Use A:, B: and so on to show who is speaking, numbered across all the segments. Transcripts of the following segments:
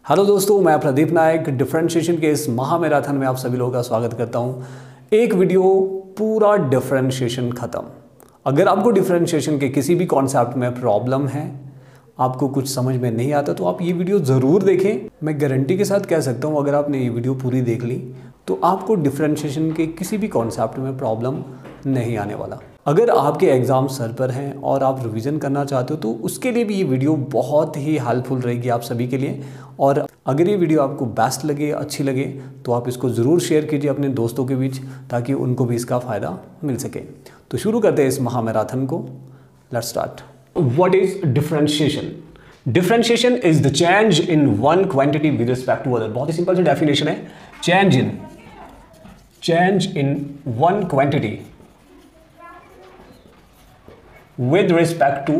A: Hello दोस्तों, मैं प्रदीप नायक differentiation के इस महामैराथन में आप सभी लोगों का स्वागत करता हूं। एक वीडियो पूरा डिफरेंशिएशन खत्म। अगर आपको डिफरेंशिएशन के किसी भी कॉन्सेप्ट में प्रॉब्लम है, आपको कुछ समझ में नहीं आता, तो आप ये वीडियो ज़रूर देखें। मैं गारंटी के साथ कह सकता हूँ, अगर आपने ये वीडियो पूरी देख ली तो आपको डिफरेंशिएशन के किसी भी कॉन्सेप्ट में प्रॉब्लम नहीं आने वाला। अगर आपके एग्ज़ाम सर पर हैं और आप रिवीजन करना चाहते हो तो उसके लिए भी ये वीडियो बहुत ही हेल्पफुल रहेगी आप सभी के लिए। और अगर ये वीडियो आपको बेस्ट लगे, अच्छी लगे, तो आप इसको ज़रूर शेयर कीजिए अपने दोस्तों के बीच, ताकि उनको भी इसका फ़ायदा मिल सके। तो शुरू करते हैं इस महामैराथन को। Let's start. What is differentiation? Differentiation is the change in one quantity with respect to other. बहुत ही सिंपल सी डेफिनेशन है। Change in one quantity with respect to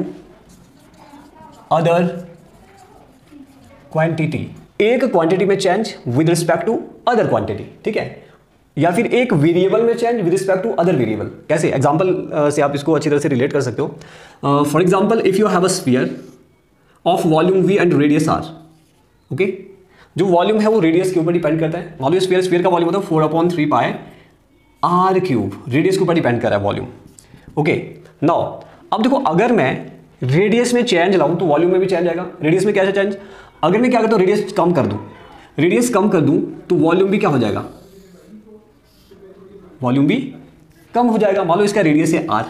A: other quantity। एक क्वांटिटी में change with respect to other quantity, ठीक है, या फिर एक वेरिएबल में change with respect to other variable. कैसे? एग्जांपल से आप इसको अच्छी तरह से रिलेट कर सकते हो। For example, if you have a sphere of volume v and radius r, okay, जो वॉल्यूम है वो रेडियस के ऊपर डिपेंड करता है। मान लो स्फीयर का वॉल्यूम होता है 4/3 पाई r³, रेडियस के ऊपर डिपेंड कर रहा है वॉल्यूम, ओके। नाउ अब देखो, अगर मैं रेडियस में चेंज लाऊं तो वॉल्यूम में भी चेंज आएगा। रेडियस में कैसे चेंज? अगर मैं क्या करता हूं, रेडियस कम कर दूं तो वॉल्यूम भी क्या हो जाएगा? वॉल्यूम भी कम हो जाएगा। मान लो इसका रेडियस है r,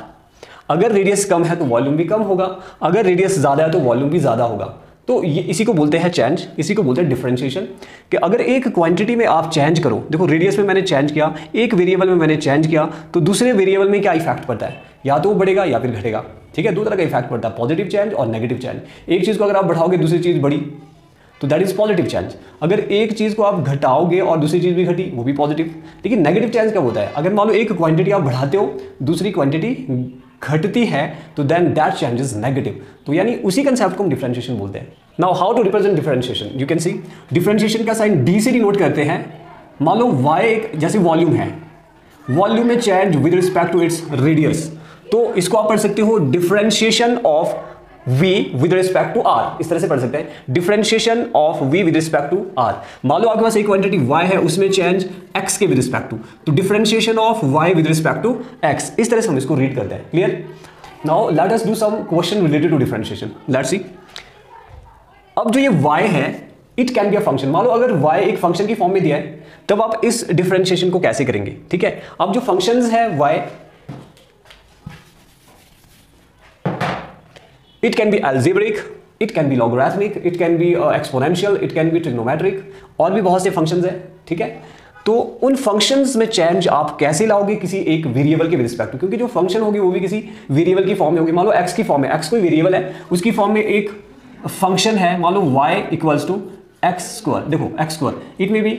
A: अगर रेडियस कम है तो वॉल्यूम भी कम होगा, अगर रेडियस ज्यादा है तो वॉल्यूम भी ज्यादा होगा। तो ये इसी को बोलते हैं चेंज, इसी को बोलते हैं डिफरेंशिएशन। कि अगर एक क्वांटिटी में आप चेंज करो, देखो रेडियस में मैंने चेंज किया, एक वेरिएबल में मैंने चेंज किया, तो दूसरे वेरिएबल में क्या इफेक्ट पड़ता है? या तो वो बढ़ेगा या फिर घटेगा, ठीक है। दो तरह का इफेक्ट पड़ता है, पॉजिटिव चेंज और नेगेटिव चेंज। एक चीज को अगर आप बढ़ाओगे दूसरी चीज बढ़ी तो दैट इज पॉजिटिव चेंज। अगर एक चीज को आप घटाओगे और दूसरी चीज भी घटी, वो भी पॉजिटिव। लेकिन नेगेटिव चेंज कब होता है? अगर मान लो एक क्वांटिटी आप बढ़ाते हो, दूसरी क्वांटिटी घटती है, तो then that change is negative. तो यानी उसी कंसेप्ट को हम डिफरेंशिएशन बोलते हैं। Now how to represent differentiation? You can see differentiation का साइन डी से डिनोट करते हैं। मान लो y एक जैसे वॉल्यूम है, वॉल्यूम में change with respect to its radius, तो इसको आप पढ़ सकते हो differentiation of v with respect to r। इस तरह से पढ़ सकते हैं, differentiation of v with respect to r। मान लो आपके पास एक क्वांटिटी y है, उसमें चेंज x के विद रिस्पेक्ट टू, तो differentiation of y with respect to x। इस तरह से हम इसको रीड करते हैं। Clear? Now let us do some question related to differentiation. Let's see. अब जो ये y है, it can be a function. मान लो अगर y एक फंक्शन की फॉर्म में दिया है, तब आप इस डिफरेंशिएशन को कैसे करेंगे? ठीक है, अब जो फंक्शंस है y, it can be algebraic, it can be logarithmic, it can be exponential, it can be trigonometric, और भी बहुत से फंक्शंस हैं, ठीक है। तो उन फंक्शंस में चेंज आप कैसे लाओगे किसी एक वेरिएबल के रिस्पेक्ट टू? क्योंकि जो फंक्शन होगी वो भी किसी वेरिएबल की फॉर्म में होगी। मान लो x की फॉर्म है, x कोई वेरिएबल है, उसकी फॉर्म में एक फंक्शन है, मान लो y इक्वल्स टू x²। देखो x², it may be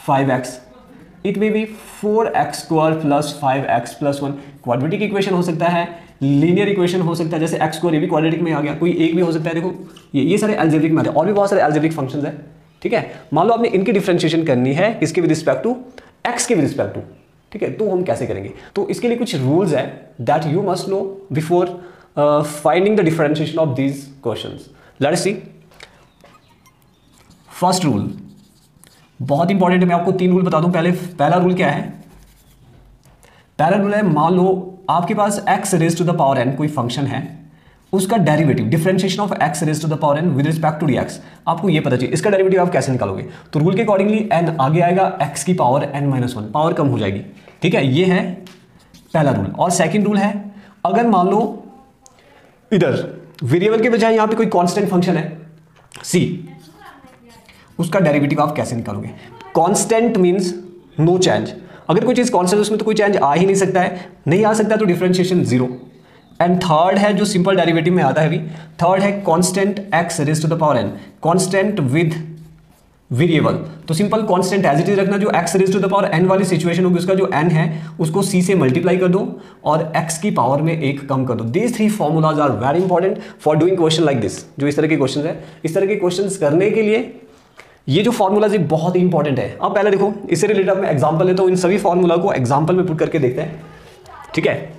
A: 5x, it may be 4x² plus 5x plus 1। Quadratic equation हो सकता है, लीनियर इक्वेशन हो सकता है, जैसे x² ये भी क्वाड्रेटिक में आ गया, कोई एक भी हो सकता है। देखो ये सारे अलजेब्रिक में आते हैं, और भी बहुत सारे अलजेब्रिक फंक्शंस हैं, ठीक है। मान लो आपने इनकी डिफरेंशिएशन करनी है, इसके विद रिस्पेक्ट टू x के विद रिस्पेक्ट टू, ठीक है, तो हम कैसे करेंगे? तो इसके लिए कुछ रूल्स है that you must know before finding the differentiation of these questions. Let's see. First rule बहुत इंपॉर्टेंट है, मैं आपको 3 रूल बता दूं। पहला रूल क्या है? पहला रूल है, मान लो आपके पास x raise to the power n कोई फंक्शन है, उसका derivative, differentiation of x raise to the power n with respect to dx, आपको ये पता चाहिए। इसका डेरिवेटिव आप कैसे निकालोगे? तो रूल के अकॉर्डिंगली n आगे आएगा, x की पावर n-1, पावर कम हो जाएगी, ठीक है। ये है पहला रूल। और सेकंड रूल है, अगर मान लो इधर वेरिएबल के बजाय यहां पे कोई कांस्टेंट फंक्शन है c, उसका डेरिवेटिव आप कैसे निकालोगे? Constant means no change. अगर कोई चीज कांस्टेंट है उसमें तो कोई चेंज आ ही नहीं सकता है, नहीं आ सकता, तो डिफरेंशिएशन 0। एंड थर्ड है जो सिंपल डेरिवेटिव में आता है, भी थर्ड है constant x raise to the power n, constant with variable. तो simple constant as it is रखना। जो x raise to the power n वाली सिचुएशन होगी, उसका जो n है उसको c से मल्टीप्लाई कर दो और x की पावर में 1 कम कर दो। These 3 formulas are very important for doing question like this. जो इस तरह के क्वेश्चन है, इस तरह के क्वेश्चन करने के लिए ये जो फॉर्मूलाज बहुत इंपॉर्टेंट है। अब पहले देखो, इससे रिलेटेड मैं एग्जांपल लेता हूं, इन सभी फॉर्मूला को एग्जांपल में पुट करके देखते हैं, ठीक है।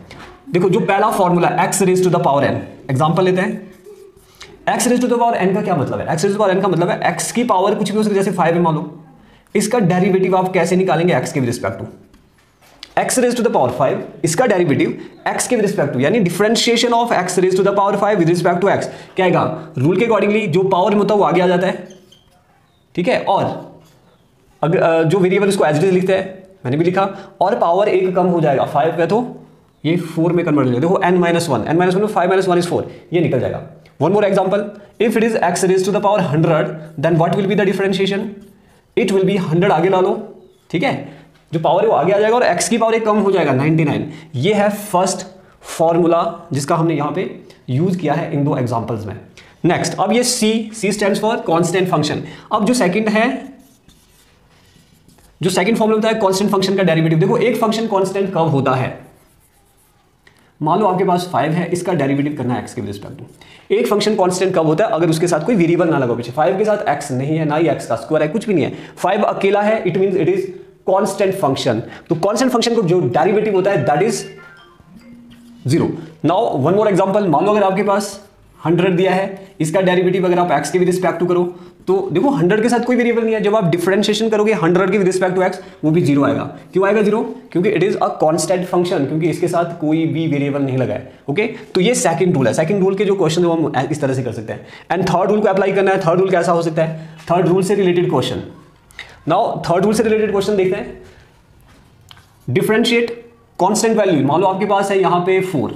A: देखो जो पहला formula x raise to the power n, example लेते हैं। X raise to the power n का क्या मतलब है? X raise to the power n का मतलब है एक्स की पावर कुछ भी हो सकती है, जैसे 5 है मान लो, इसका डेरिवेटिव आप कैसे निकालेंगे? एक्स के respect to x raise to the power 5, इसका डेरिवेटिव एक्स के रिस्पेक्ट टू, यानी differentiation of x raise to the power 5 with respect to x क्या आएगा? रूल के अकॉर्डिंगली जो पावर में होता है वो आगे आ जाता है, ठीक है। और अगर जो वेरिएबल उसको एज इट इज लिखते हैं, मैंने भी लिखा, और पावर एक कम हो जाएगा, 5 है तो ये 4 में कन्वर्ट हो जाएगा। देखो n -1 में 5 - 1 इज 4, ये निकल जाएगा। One more example, if it is x raise to the power 100 then what will be the differentiation? It will be 100 आगे ला लो, ठीक है, जो पावर है वो आगे आ जाएगा और x की पावर एक कम हो जाएगा 99। ये है फर्स्ट फॉर्मूला जिसका हमने यहाँ पे यूज किया है इन दो एग्जांपल्स में। नेक्स्ट, अब ये C stands for constant function. अब जो सेकंड फॉर्मूला होता है कांस्टेंट फंक्शन का डेरिवेटिव। देखो एक फंक्शन कांस्टेंट कब होता है? मान लो आपके पास 5 है, इसका डेरिवेटिव करना है x के रिस्पेक्ट टू। एक फंक्शन कांस्टेंट कब होता है? अगर उसके साथ कोई वेरिएबल ना लगा पीछे। 5 के साथ x नहीं है, ना ही x का स्क्वायर है, कुछ भी नहीं है, 5 अकेला है, it means it is constant function. तो कांस्टेंट फंक्शन को जो डेरिवेटिव होता है that is 0। Now one more example, मान लो अगर आपके पास 100 दिया है, इसका डेरिवेटिव अगर आप x के रिस्पेक्ट टू करो तो देखो 100 के साथ कोई वेरिएबल नहीं है, जब आप डिफरेंशिएशन करोगे 100 के रिस्पेक्ट टू x वो भी 0 आएगा। क्यों आएगा 0? क्योंकि it is a constant function, क्योंकि इसके साथ कोई भी वेरिएबल नहीं लगा है। ओके, तो ये सेकंड रूल है। सेकंड रूल के जो क्वेश्चन हम इस तरह से कर सकते हैं। एंड थर्ड रूल को अप्लाई करना है। थर्ड रूल कैसा हो सकता है? थर्ड रूल से related question. Now third rule से रिलेटेड क्वेश्चन देखते हैं। डिफरेंशिएट कांस्टेंट वैल्यू, मान लो आपके पास है यहाँ पे 4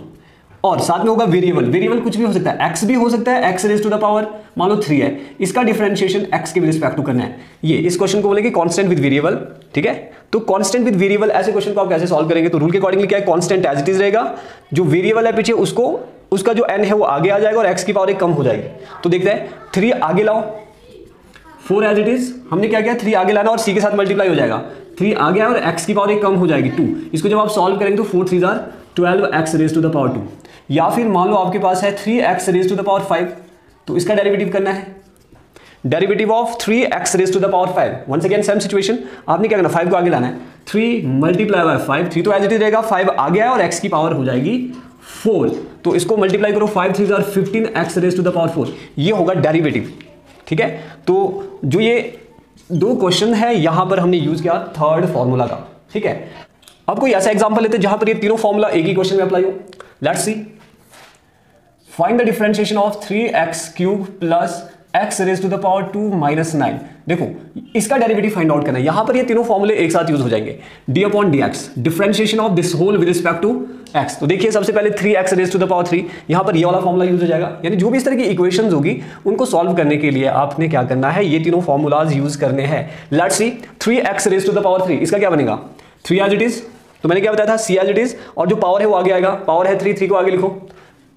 A: और साथ में होगा वेरिएबल। वेरिएबल कुछ भी हो सकता है, x भी हो सकता है, x raise to the power मान लो 3 है, इसका डिफरेंशिएशन x के रिस्पेक्ट टू करना है। ये इस क्वेश्चन को बोलेंगे कांस्टेंट विद वेरिएबल, ठीक है। तो कांस्टेंट विद वेरिएबल ऐसे क्वेश्चन को आप कैसे सॉल्व करेंगे? तो रूल के अकॉर्डिंगली क्या है? कांस्टेंट एज इट इज रहेगा, जो वेरिएबल है पीछे उसको उसका जो n है वो आगे आ जाएगा और x की पावर एक कम हो जाएगी। तो देखते हैं, 3 आगे लाओ, 4 एज इट इज, हमने क्या किया 3 आगे लाना और c के साथ मल्टीप्लाई हो जाएगा, 3 आ गया और x की पावर एक कम हो जाएगी 2। इसको जब आप सॉल्व करेंगे तो 4 3 12 x raise to the power 2। या फिर मान लो आपके पास है 3x raise to the power 5, तो इसका डेरिवेटिव करना है, derivative of 3x raise to the power 5। Once again same situation, आपने क्या करना, 5 को आगे लाना है, 3 मल्टीप्लाई बाय 5, 3 तो एज इट इज रहेगा, 5 आ गया और x की पावर हो जाएगी 4। तो इसको मल्टीप्लाई करो, 5 3 15 x raise to the power 4, ये होगा डेरिवेटिव, ठीक है। तो जो ये दो क्वेश्चन है यहां पर हमने यूज किया थर्ड फॉर्मूला का, ठीक है। अब कोई ऐसा एग्जांपल लेते हैं जहां पर ये तीनों फॉर्मूला एक ही क्वेश्चन में अप्लाई हो। Let's see, find the differentiation of 3x³ plus x raise to the power 2 - 9। देखो इसका डेरिवेटिव फाइंड आउट करना है। यहां पर ये तीनों फॉर्मूले एक साथ यूज हो जाएंगे, d/dx, differentiation of this whole with respect to x। तो देखिए सबसे पहले 3x raise to the power 3, यहां पर ये वाला फॉर्मूला यूज हो जाएगा। यानी जो भी इस तरह की इक्वेशंस होगी उनको सॉल्व करने के लिए आपने क्या करना है, ये तीनों फॉर्मूलाज यूज करने हैं। Let's see, 3x raise to the power 3, इसका क्या बनेगा, 3 एज इट इज, तो मैंने क्या बताया था, c एज इट इज, और जो पावर है वो आगे आएगा, पावर है 3 को आगे लिखो,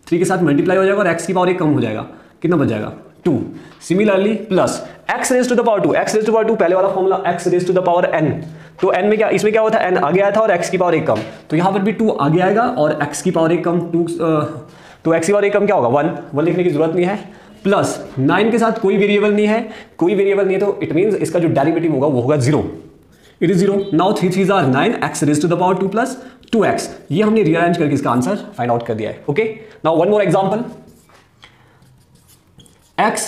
A: 3 के साथ मल्टीप्लाई हो जाएगा और x की पावर एक कम हो जाएगा, कितना बच जाएगा 2। Similarly plus x raise to the power 2, x raise to the power 2 पहले वाला formula x raise to the power n, तो n में क्या, इसमें क्या होता है, n आगे आया था और x की पावर एक कम, तो यहां पर भी 2 आगे आएगा और x की पावर एक कम 2, तो x की पावर एक कम क्या होगा 1 लिखने की जरूरत नहीं है। प्लस 9 के साथ कोई वेरिएबल नहीं है, तो इट मींस इसका जो डेरिवेटिव होगा वो होगा 0, it is 0। Now 3 3 9, x raise to the power 2 plus 2x, ये हमने रीअरेंज करके इसका आंसर फाइंड आउट कर दिया है। Okay, now one more example, x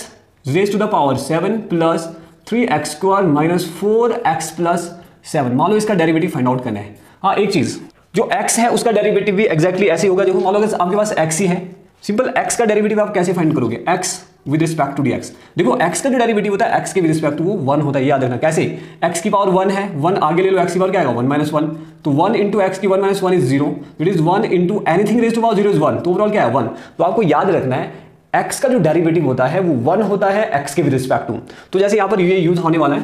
A: raise to the power 7 plus 3x² - 4x plus 7। मान लो इसका डेरिवेटिव फाइंड आउट करना है। हाँ, एक चीज, जो x है उसका डेरिवेटिव भी एग्जैक्टली ऐसे होगा। देखो मान लो अगर आपके पास x ही है, सिंपल x का डेरिवेटिव आप कैसे फाइंड करोगे, x with respect to dx। देखो x का जो डेरिवेटिव होता है x के विद रिस्पेक्ट टू वो 1 होता है, याद रखना। कैसे, x की पावर 1 है, 1 आगे ले लो, x की पावर क्या आएगा 1 - 1, तो 1 इंटू x की 1 - 1 is 0, it is 1 into anything raise to power 0 is 1, तो ओवरऑल क्या है 1। तो आपको याद रखना है x का जो डेरिवेटिव होता है वो 1 होता है x के विद रिस्पेक्ट टू। तो जैसे यहाँ पर ये यूज होने वाला है,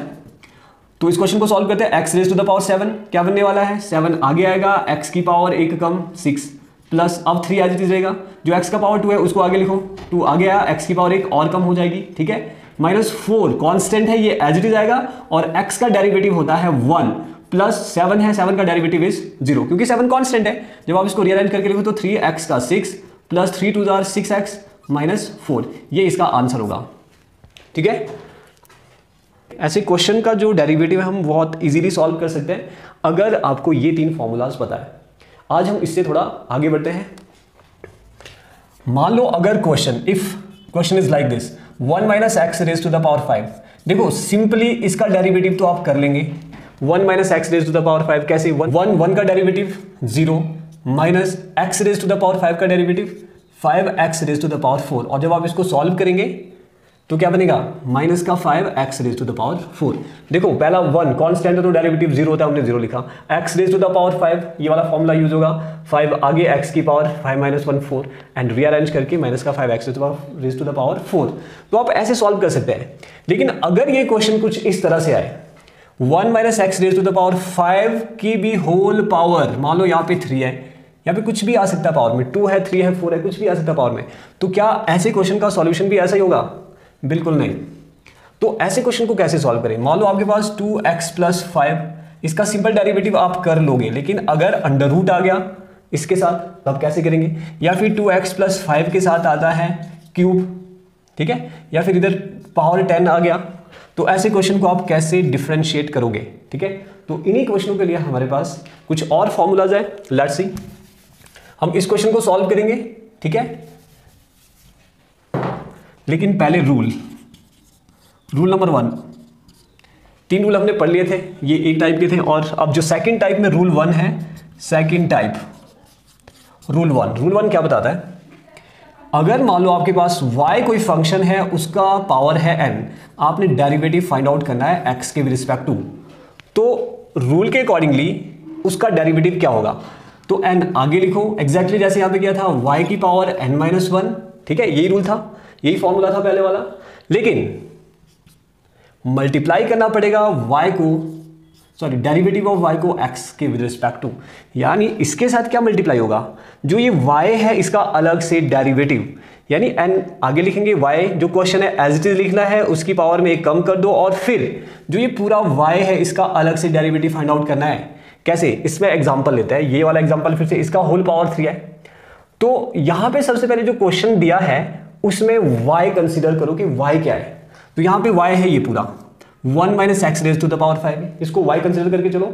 A: तो इस क्वेश्चन को सॉल्व करते हैं। x raise to the power 7 क्या बनने वाला है, 7 आगे आएगा, x की पावर एक कम 6 प्लस, अब 3 एज इट इज रहेगा, जो x का पावर 2 है उसको आगे लिखो, 2 आगे आया, x की पावर एक और कम हो जाएगी, ठीक है, -4 कांस्टेंट है ये एज इट इज आएगा, और x का डेरिवेटिव होता है 1 प्लस 7 है, 7 का डेरिवेटिव इज 0, क्योंकि 7 कांस्टेंट है। जब आप इसको रीअरेंज करके लिखो तो 3x का 6 प्लस 3 2 6x -4, ये इसका आंसर होगा, ठीक है। ऐसे क्वेश्चन का जो डेरिवेटिव है हम बहुत इजीली सॉल्व कर सकते हैं अगर आपको ये 3 फॉर्मूलाज पता है। आज हम इससे थोड़ा आगे बढ़ते हैं। मान लो अगर question, if question is like this, 1 minus x raise to the power 5। देखो सिंपली इसका डेरिवेटिव तो आप कर लेंगे, 1 minus x raise to the power 5 कैसे, 1 का derivative 0 minus x raise to the power 5 का derivative 5x raise to the power 4, और जब आप इसको सॉल्व करेंगे तो क्या बनेगा, माइनस का 5x raise to the power 4। देखो पहला 1 कांस्टेंट है तो डेरिवेटिव 0 होता है, हमने 0 लिखा, x raise to the power 5 ये वाला फॉर्मूला यूज होगा, 5 आगे x की पावर 5 माइनस 1 4 एंड रीअरेंज करके माइनस का 5x raise to the power 4। तो आप ऐसे सॉल्व कर सकते हैं। लेकिन अगर ये क्वेश्चन कुछ इस तरह से आए, 1 minus x raise to the power 5 की भी होल पावर, मान लो यहाँ पे 3 है, यहाँ पे कुछ भी आ सकता है पावर में, 2 है 3 है 4 है, कुछ भी आ सकता है पावर में, तो क्या ऐसे क्वेश्चन का सॉल्यूशन भी ऐसा ही होगा, बिल्कुल नहीं। तो ऐसे क्वेश्चन को कैसे सॉल्व करें, मान लो आपके पास 2x प्लस 5, इसका सिंपल डेरिवेटिव आप कर लोगे, लेकिन अगर अंडर रूट आ गया इसके साथ तो आप कैसे करेंगे, या फिर 2x प्लस 5 के साथ आता है क्यूब, ठीक है, या फिर इधर पावर 10 आ गया, तो ऐसे क्वेश्चन को आप कैसे डिफरेंशिएट करोगे, ठीक है। तो इन्हीं क्वेश्चनों के लिए हमारे पास कुछ और फॉर्मूलाज है, लेट्स सी। हम इस क्वेश्चन को सॉल्व करेंगे, ठीक है, लेकिन पहले रूल नंबर 1, 3 रूल हमने पढ़ लिए थे, ये एक टाइप के थे, और अब जो सेकंड टाइप में रूल 1 है, सेकंड टाइप रूल 1 क्या बताता है, अगर मान लो आपके पास y कोई फंक्शन है, उसका पावर है n, आपने डेरिवेटिव फाइंड आउट करना है x के रिस्पेक्ट टू, तो रूल के अकॉर्डिंगली उसका डेरिवेटिव क्या होगा, तो n आगे लिखो एग्जैक्टली जैसे यहां पे किया था, y की पावर n माइनस 1, ठीक है, यही रूल था, यही फॉर्मूला था पहले वाला, लेकिन मल्टीप्लाई करना पड़ेगा y को, सॉरी डेरिवेटिव ऑफ y को x के विद रिस्पेक्ट टू, यानी इसके साथ क्या मल्टीप्लाई होगा, जो ये y है इसका अलग से डेरिवेटिव, यानी n आगे लिखेंगे, y जो क्वेश्चन है एज इट इज लिखना है, उसकी पावर में एक कम कर दो, और फिर जो ये पूरा y है इसका अलग से डेरिवेटिव फाइंड आउट करना है। कैसे, इसमें एग्जांपल लेते हैं, ये वाला एग्जांपल फिर से, इसका होल पावर 3 है, तो यहां पे सबसे पहले जो क्वेश्चन दिया है उसमें y कंसीडर करो कि y क्या है, तो यहां पे y है ये पूरा 1 minus x raise to the power 5, इसको y कंसीडर करके चलो।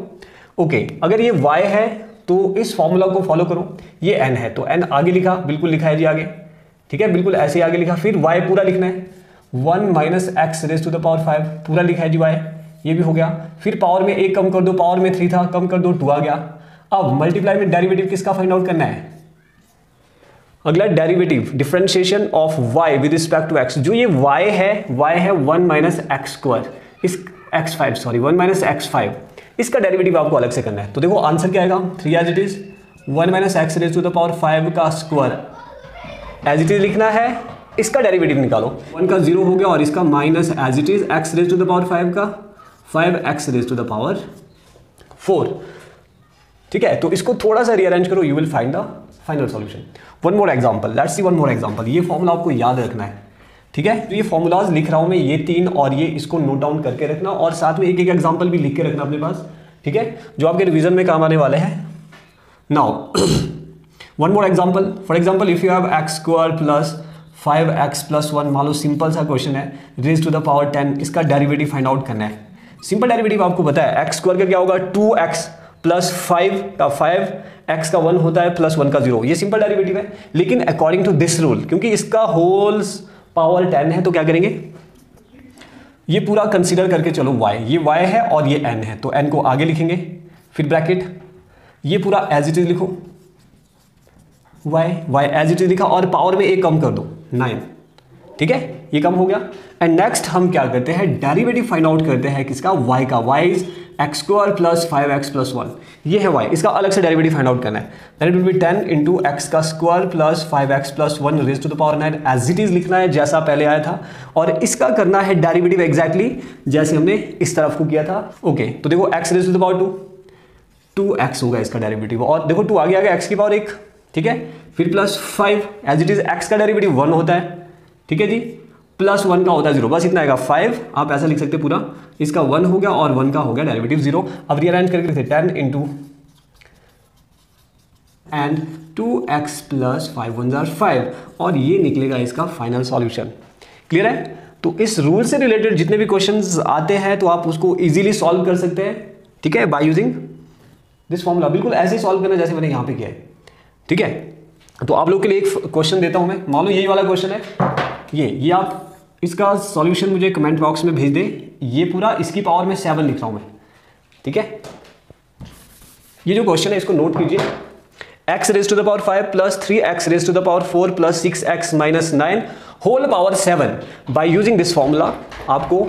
A: ओके, अगर ये y है तो इस फॉर्मूला को फॉलो करो, ये n है तो n आगे लिखा, बिल्कुल लिखा है जी आगे, ठीक है, बिल्कुल ऐसे आगे लिखा, फिर y पूरा लिखना है, 1 minus x raise to the power 5 पूरा लिखा है जी y, ये भी हो गया, फिर पावर में एक कम कर दो, पावर में 3 था कम कर दो 2 आ गया। अब मल्टीप्लाई में डेरिवेटिव किसका फाइंड आउट करना है, अगला derivative differentiation of y with respect to x, जो ये y है 1 माइनस एक्स स्क्वायर, इस x5 सॉरी 1 माइनस x5, इसका डेरिवेटिव आपको अलग से करना है। तो देखो आंसर क्या आएगा, 3 as it is 1 minus x raise to the power 5 का स्क्वायर एज इट इज लिखना है, इसका डेरिवेटिव निकालो, 1 का 0 हो गया और इसका minus as it is x raise to the power 5 का 5x raise to the power 4, ठीक है। तो इसको थोड़ा सा रीअरेंज करो, you will find the final solution. One more example, let's see one more example, ये फॉर्मूला आपको याद रखना है, ठीक है। तो ये फॉर्मूलाज लिख रहा हूं मैं, ये 3 और ये इसको नोट डाउन करके रखना, और साथ में एक एक एग्जांपल भी लिख के रखना अपने पास, ठीक है, जो आपके रिवीजन में काम आने वाले हैं। Now one more example, for example if you have x square plus 5x plus 1, मान लो सिंपल सा क्वेश्चन है, रेज टू द पावर 10, इसका डेरिवेटिव फाइंड आउट करना है। सिंपल डेरिवेटिव आपको पता है, एक्स स्क्वायर का क्या होगा 2x प्लस 5 का 5, x का 1 होता है प्लस 1 का 0, ये सिंपल डेरिवेटिव है। लेकिन अकॉर्डिंग टू दिस रूल, क्योंकि इसका होल पावर 10 है, तो क्या करेंगे, ये पूरा कंसीडर करके चलो y, ये y है और ये n है, तो n को आगे लिखेंगे, फिर ब्रैकेट, ये पूरा एज इट इज लिखो, y एज इट इज लिखा, और पावर में एक कम कर दो 9, ठीक है, ये कम हो गया। एंड नेक्स्ट हम क्या करते हैं, डेरिवेटिव फाइंड आउट करते हैं किसका, y का, y is x square plus 5x plus 1, ये है y, इसका अलग से डेरिवेटिव फाइंड आउट करना है, that will be 10 into X का square plus 5x plus 1 raise to the power 9, as it is लिखना है जैसा पहले आया था, और इसका करना है डेरिवेटिव एग्जैक्टली जैसे हमने इस तरफ को किया था। ओके, तो देखो x raise to the power 2x होगा इसका डेरिवेटिव, और देखो 2 आगे आ गया x की पावर 1, ठीक है, फिर plus 5 as it is x का डेरिवेटिव 1 होता है, ठीक है जी, प्लस 1 का होता है 0, बस इतना आएगा 5, आप ऐसा लिख सकते पूरा, इसका 1 हो गया और 1 का हो गया डेरिवेटिव 0। अब रीअरेंज करके लिखते 10 into and 2x plus 5 1 jar 5, और ये निकलेगा इसका फाइनल सॉल्यूशन। क्लियर है। तो इस रूल से रिलेटेड जितने भी क्वेश्चंस आते हैं तो आप उसको इजीली सॉल्व कर सकते हैं, ठीक है, बाय यूजिंग दिस फॉर्मूला। बिल्कुल ऐसे ही सॉल्व करना जैसे मैंने यहाँ पे किया है, ठीक है। तो आप लोग के लिए एक क्वेश्चन देता हूं मैं, मान लो यही वाला क्वेश्चन है, ये आप इसका सॉल्यूशन मुझे कमेंट बॉक्स में भेज दें। ये पूरा इसकी पावर में 7 लिख रहा हूँ मैं, ठीक है। ये जो क्वेश्चन है इसको नोट कीजिए, x raise to the power 5 plus 3x raise to the power 4 plus 6x minus 9 whole power 7 by using this formula. आपको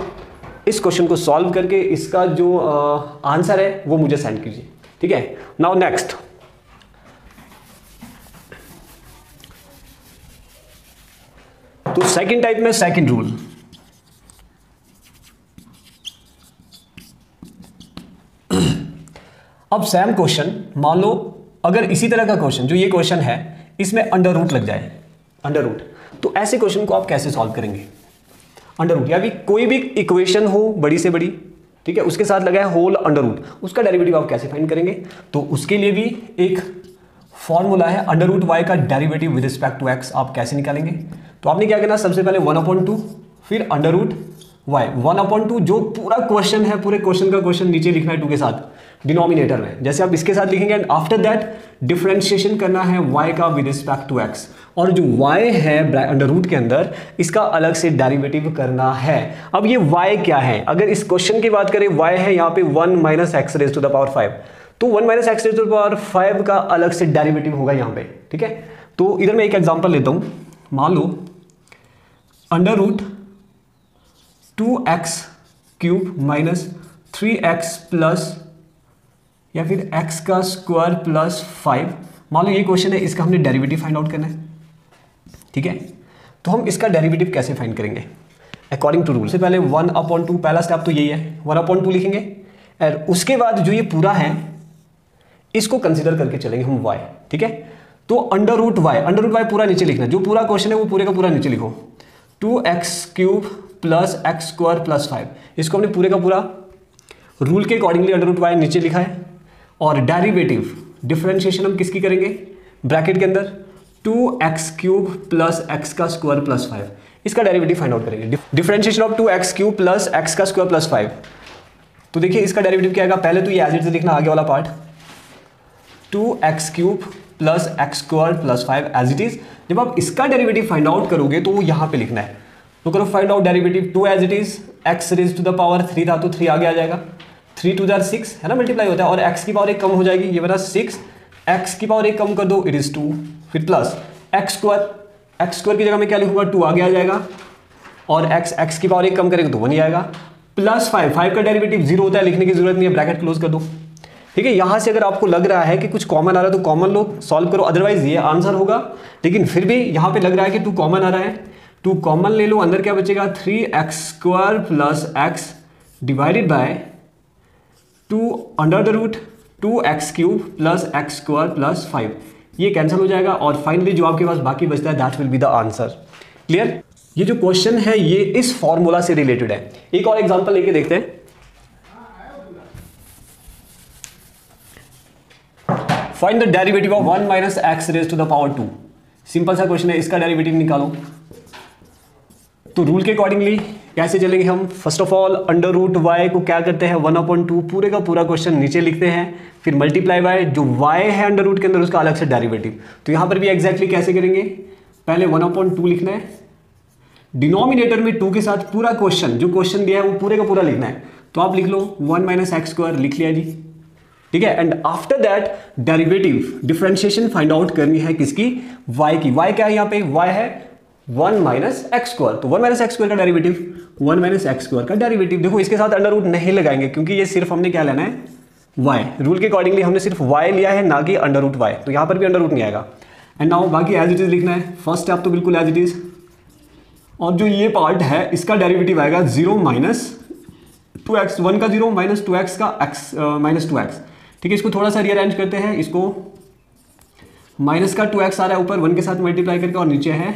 A: इस क्वेश्चन को सॉल्व करके इसका जो आंसर है वो मुझे सेंड कीजिए, ठीक है। नाउ नेक्स्ट, तो सेकंड टाइप में सेकंड रूल, अब सेम क्वेश्चन मान लो अगर इसी तरह का क्वेश्चन जो ये क्वेश्चन है इसमें अंडर रूट लग जाए, अंडर रूट, तो ऐसे क्वेश्चन को आप कैसे सॉल्व करेंगे। अंडर रूट या भी कोई भी इक्वेशन हो बड़ी से बड़ी, ठीक है, उसके साथ लगा है होल अंडर रूट, उसका डेरिवेटिव आप कैसे फाइंड करेंगे। तो उसके लिए भी एक फॉर्मूला है, अंडर रूट वाई का derivative with respect to x आप कैसे निकालेंगे। तो आपने क्या करना, सबसे पहले 1/2 फिर अंडर रूट वाई 1/2, जो पूरा क्वेश्चन है पूरे क्वेश्चन का क्वेश्चन नीचे लिखना है 2 के साथ डिनोमिनेटर में, जैसे आप इसके साथ लिखेंगे। एंड आफ्टर दैट डिफरेंशिएशन करना है y का विद रिस्पेक्ट टू x, और जो y है अंडर रूट के अंदर इसका अलग से डेरिवेटिव करना है। अब ये y क्या है, अगर इस क्वेश्चन की बात करें y है यहाँ पे 1 minus x raise to the power 5, तो 1 minus x raise to the power 5 का अलग से डेरिवेटिव होगा यहाँ पे, ठीक है। तो इधर मैं एक एग्जांपल लेता हूँ, मान लो under root 2x cube minus 3x plus या फिर x का स्क्वायर प्लस 5, मान लो ये क्वेश्चन है, इसका हमने डेरिवेटिव फाइंड आउट करना है, ठीक है। तो हम इसका डेरिवेटिव कैसे फाइंड करेंगे अकॉर्डिंग टू रूल। से पहले 1/2, पहला स्टेप तो यही है, 1/2 लिखेंगे। और उसके बाद जो ये पूरा है इसको कंसीडर करके चलेंगे हम y, ठीक है। तो अंडर रूट वाई पूरा नीचे लिखना है, जो पूरा क्वेश्चन है वो पूरे का पूरा नीचे लिखो। 2x cube plus x square plus 5, इसको हमने पूरे का पूरा रूल के अकॉर्डिंगली अंडर रूट वाई नीचे लिखा है। और डेरिवेटिव डिफरेंशिएशन हम किसकी करेंगे, ब्रैकेट के अंदर 2x क्यूब प्लस x का स्क्वायर प्लस 5, इसका डेरिवेटिव फाइंड आउट करेंगे। Differentiation of 2x cube plus x का स्क्वायर प्लस 5, तो देखिए इसका डेरिवेटिव क्या आएगा, पहले तो ये एज इट इज लिखना, आगे वाला part 2x cube plus x square plus 5 as it is. जब आप इसका डेरिवेटिव फाइंड आउट करोगे तो वो यहाँ पे लिखना है, तो करो find out derivative 2 as it is, x raise to the power 3 था तो 3 आगे आ जाएगा, 3 2 जार 6 है ना, मल्टीप्लाई होता है, और x की पावर 1 कम हो जाएगी, ये बना 6, x की पावर 1 कम कर दो, इट इज 2, फिर प्लस x स्क्वायर की जगह में क्या लिखूंगा, 2 आगे आ जाएगा, और x की पावर 1 कम करेंगे तो 1 ही आएगा, प्लस 5 का डेरिवेटिव 0 होता है, लिखने की जरूरत नहीं है, ब्रैकेट क्लोज कर दो, ठीक है। यहां से अगर आपको लग रहा है कि कुछ कॉमन आ रहा है तो कॉमन लो, सॉल्व करो, अदरवाइज ये आंसर होगा। लेकिन फिर भी यहां पे लग रहा है कि 2 कॉमन आ रहा है, 2 कॉमन ले लो, अंदर क्या बचेगा 3x square plus x divided by 2 under the root 2x cube plus x square plus 5, ये कैंसिल हो जाएगा, और फाइनली जो आपके पास बाकी बचता है that will be the answer. Clear. ये जो क्वेश्चन है ये इस फॉर्मूला से रिलेटेड है। एक और एग्जांपल लेके देखते हैं, find the derivative of 1 minus x raise to the power 2। Simple सा क्वेश्चन है, इसका डेरिवेटिव निकालो। तो रूल के अकॉर्डिंगली कैसे चलेंगे हम, first of all under root y को क्या करते हैं 1/2, पूरे का पूरा क्वेश्चन नीचे लिखते हैं, फिर मल्टीप्लाई बाय जो वाई है अंडर रूट के अंदर उसका अलग से डेरिवेटिव। तो यहां पर भी एग्जैक्टली कैसे करेंगे, पहले 1/2 लिखना है, डिनोमिनेटर में 2 के साथ पूरा क्वेश्चन जो क्वेश्चन दिया है वो पूरे का पूरा लिखना है। तो आप लिख लो 1 माइनस एक्स स्क्वायर, लिख लिया जी, ठीक है। And after that derivative differentiation find out करनी है किसकी, y की। y क्या है यहाँ पे, y है 1 माइनस एक्स स्क्वायर, तो 1 माइनस एक्स स्क्वायर का डेरिवेटिव, 1 माइनस एक्स स्क्वायर का डेरिवेटिव। देखो इसके साथ अंडर रूट नहीं लगाएंगे क्योंकि ये सिर्फ हमने क्या लेना है y, रूल के अकॉर्डिंगली हमने सिर्फ y लिया है ना कि अंडर रूट y, तो यहाँ पर भी अंडर रूट नहीं आएगा। एंड नाउ बाकी एज इट इज लिखना है, फर्स्ट स्टेप तो बिल्कुल एज इट इज, और जो ये पार्ट है इसका डेरिवेटिव आएगा 0 माइनस 2x, 1 का 0 माइनस 2x का x माइनस 2x, ठीक है। इसको थोड़ा सा रीअरेंज करते हैं, इसको माइनस का 2x आ रहा है ऊपर 1 के साथ मल्टीप्लाई करके, और नीचे है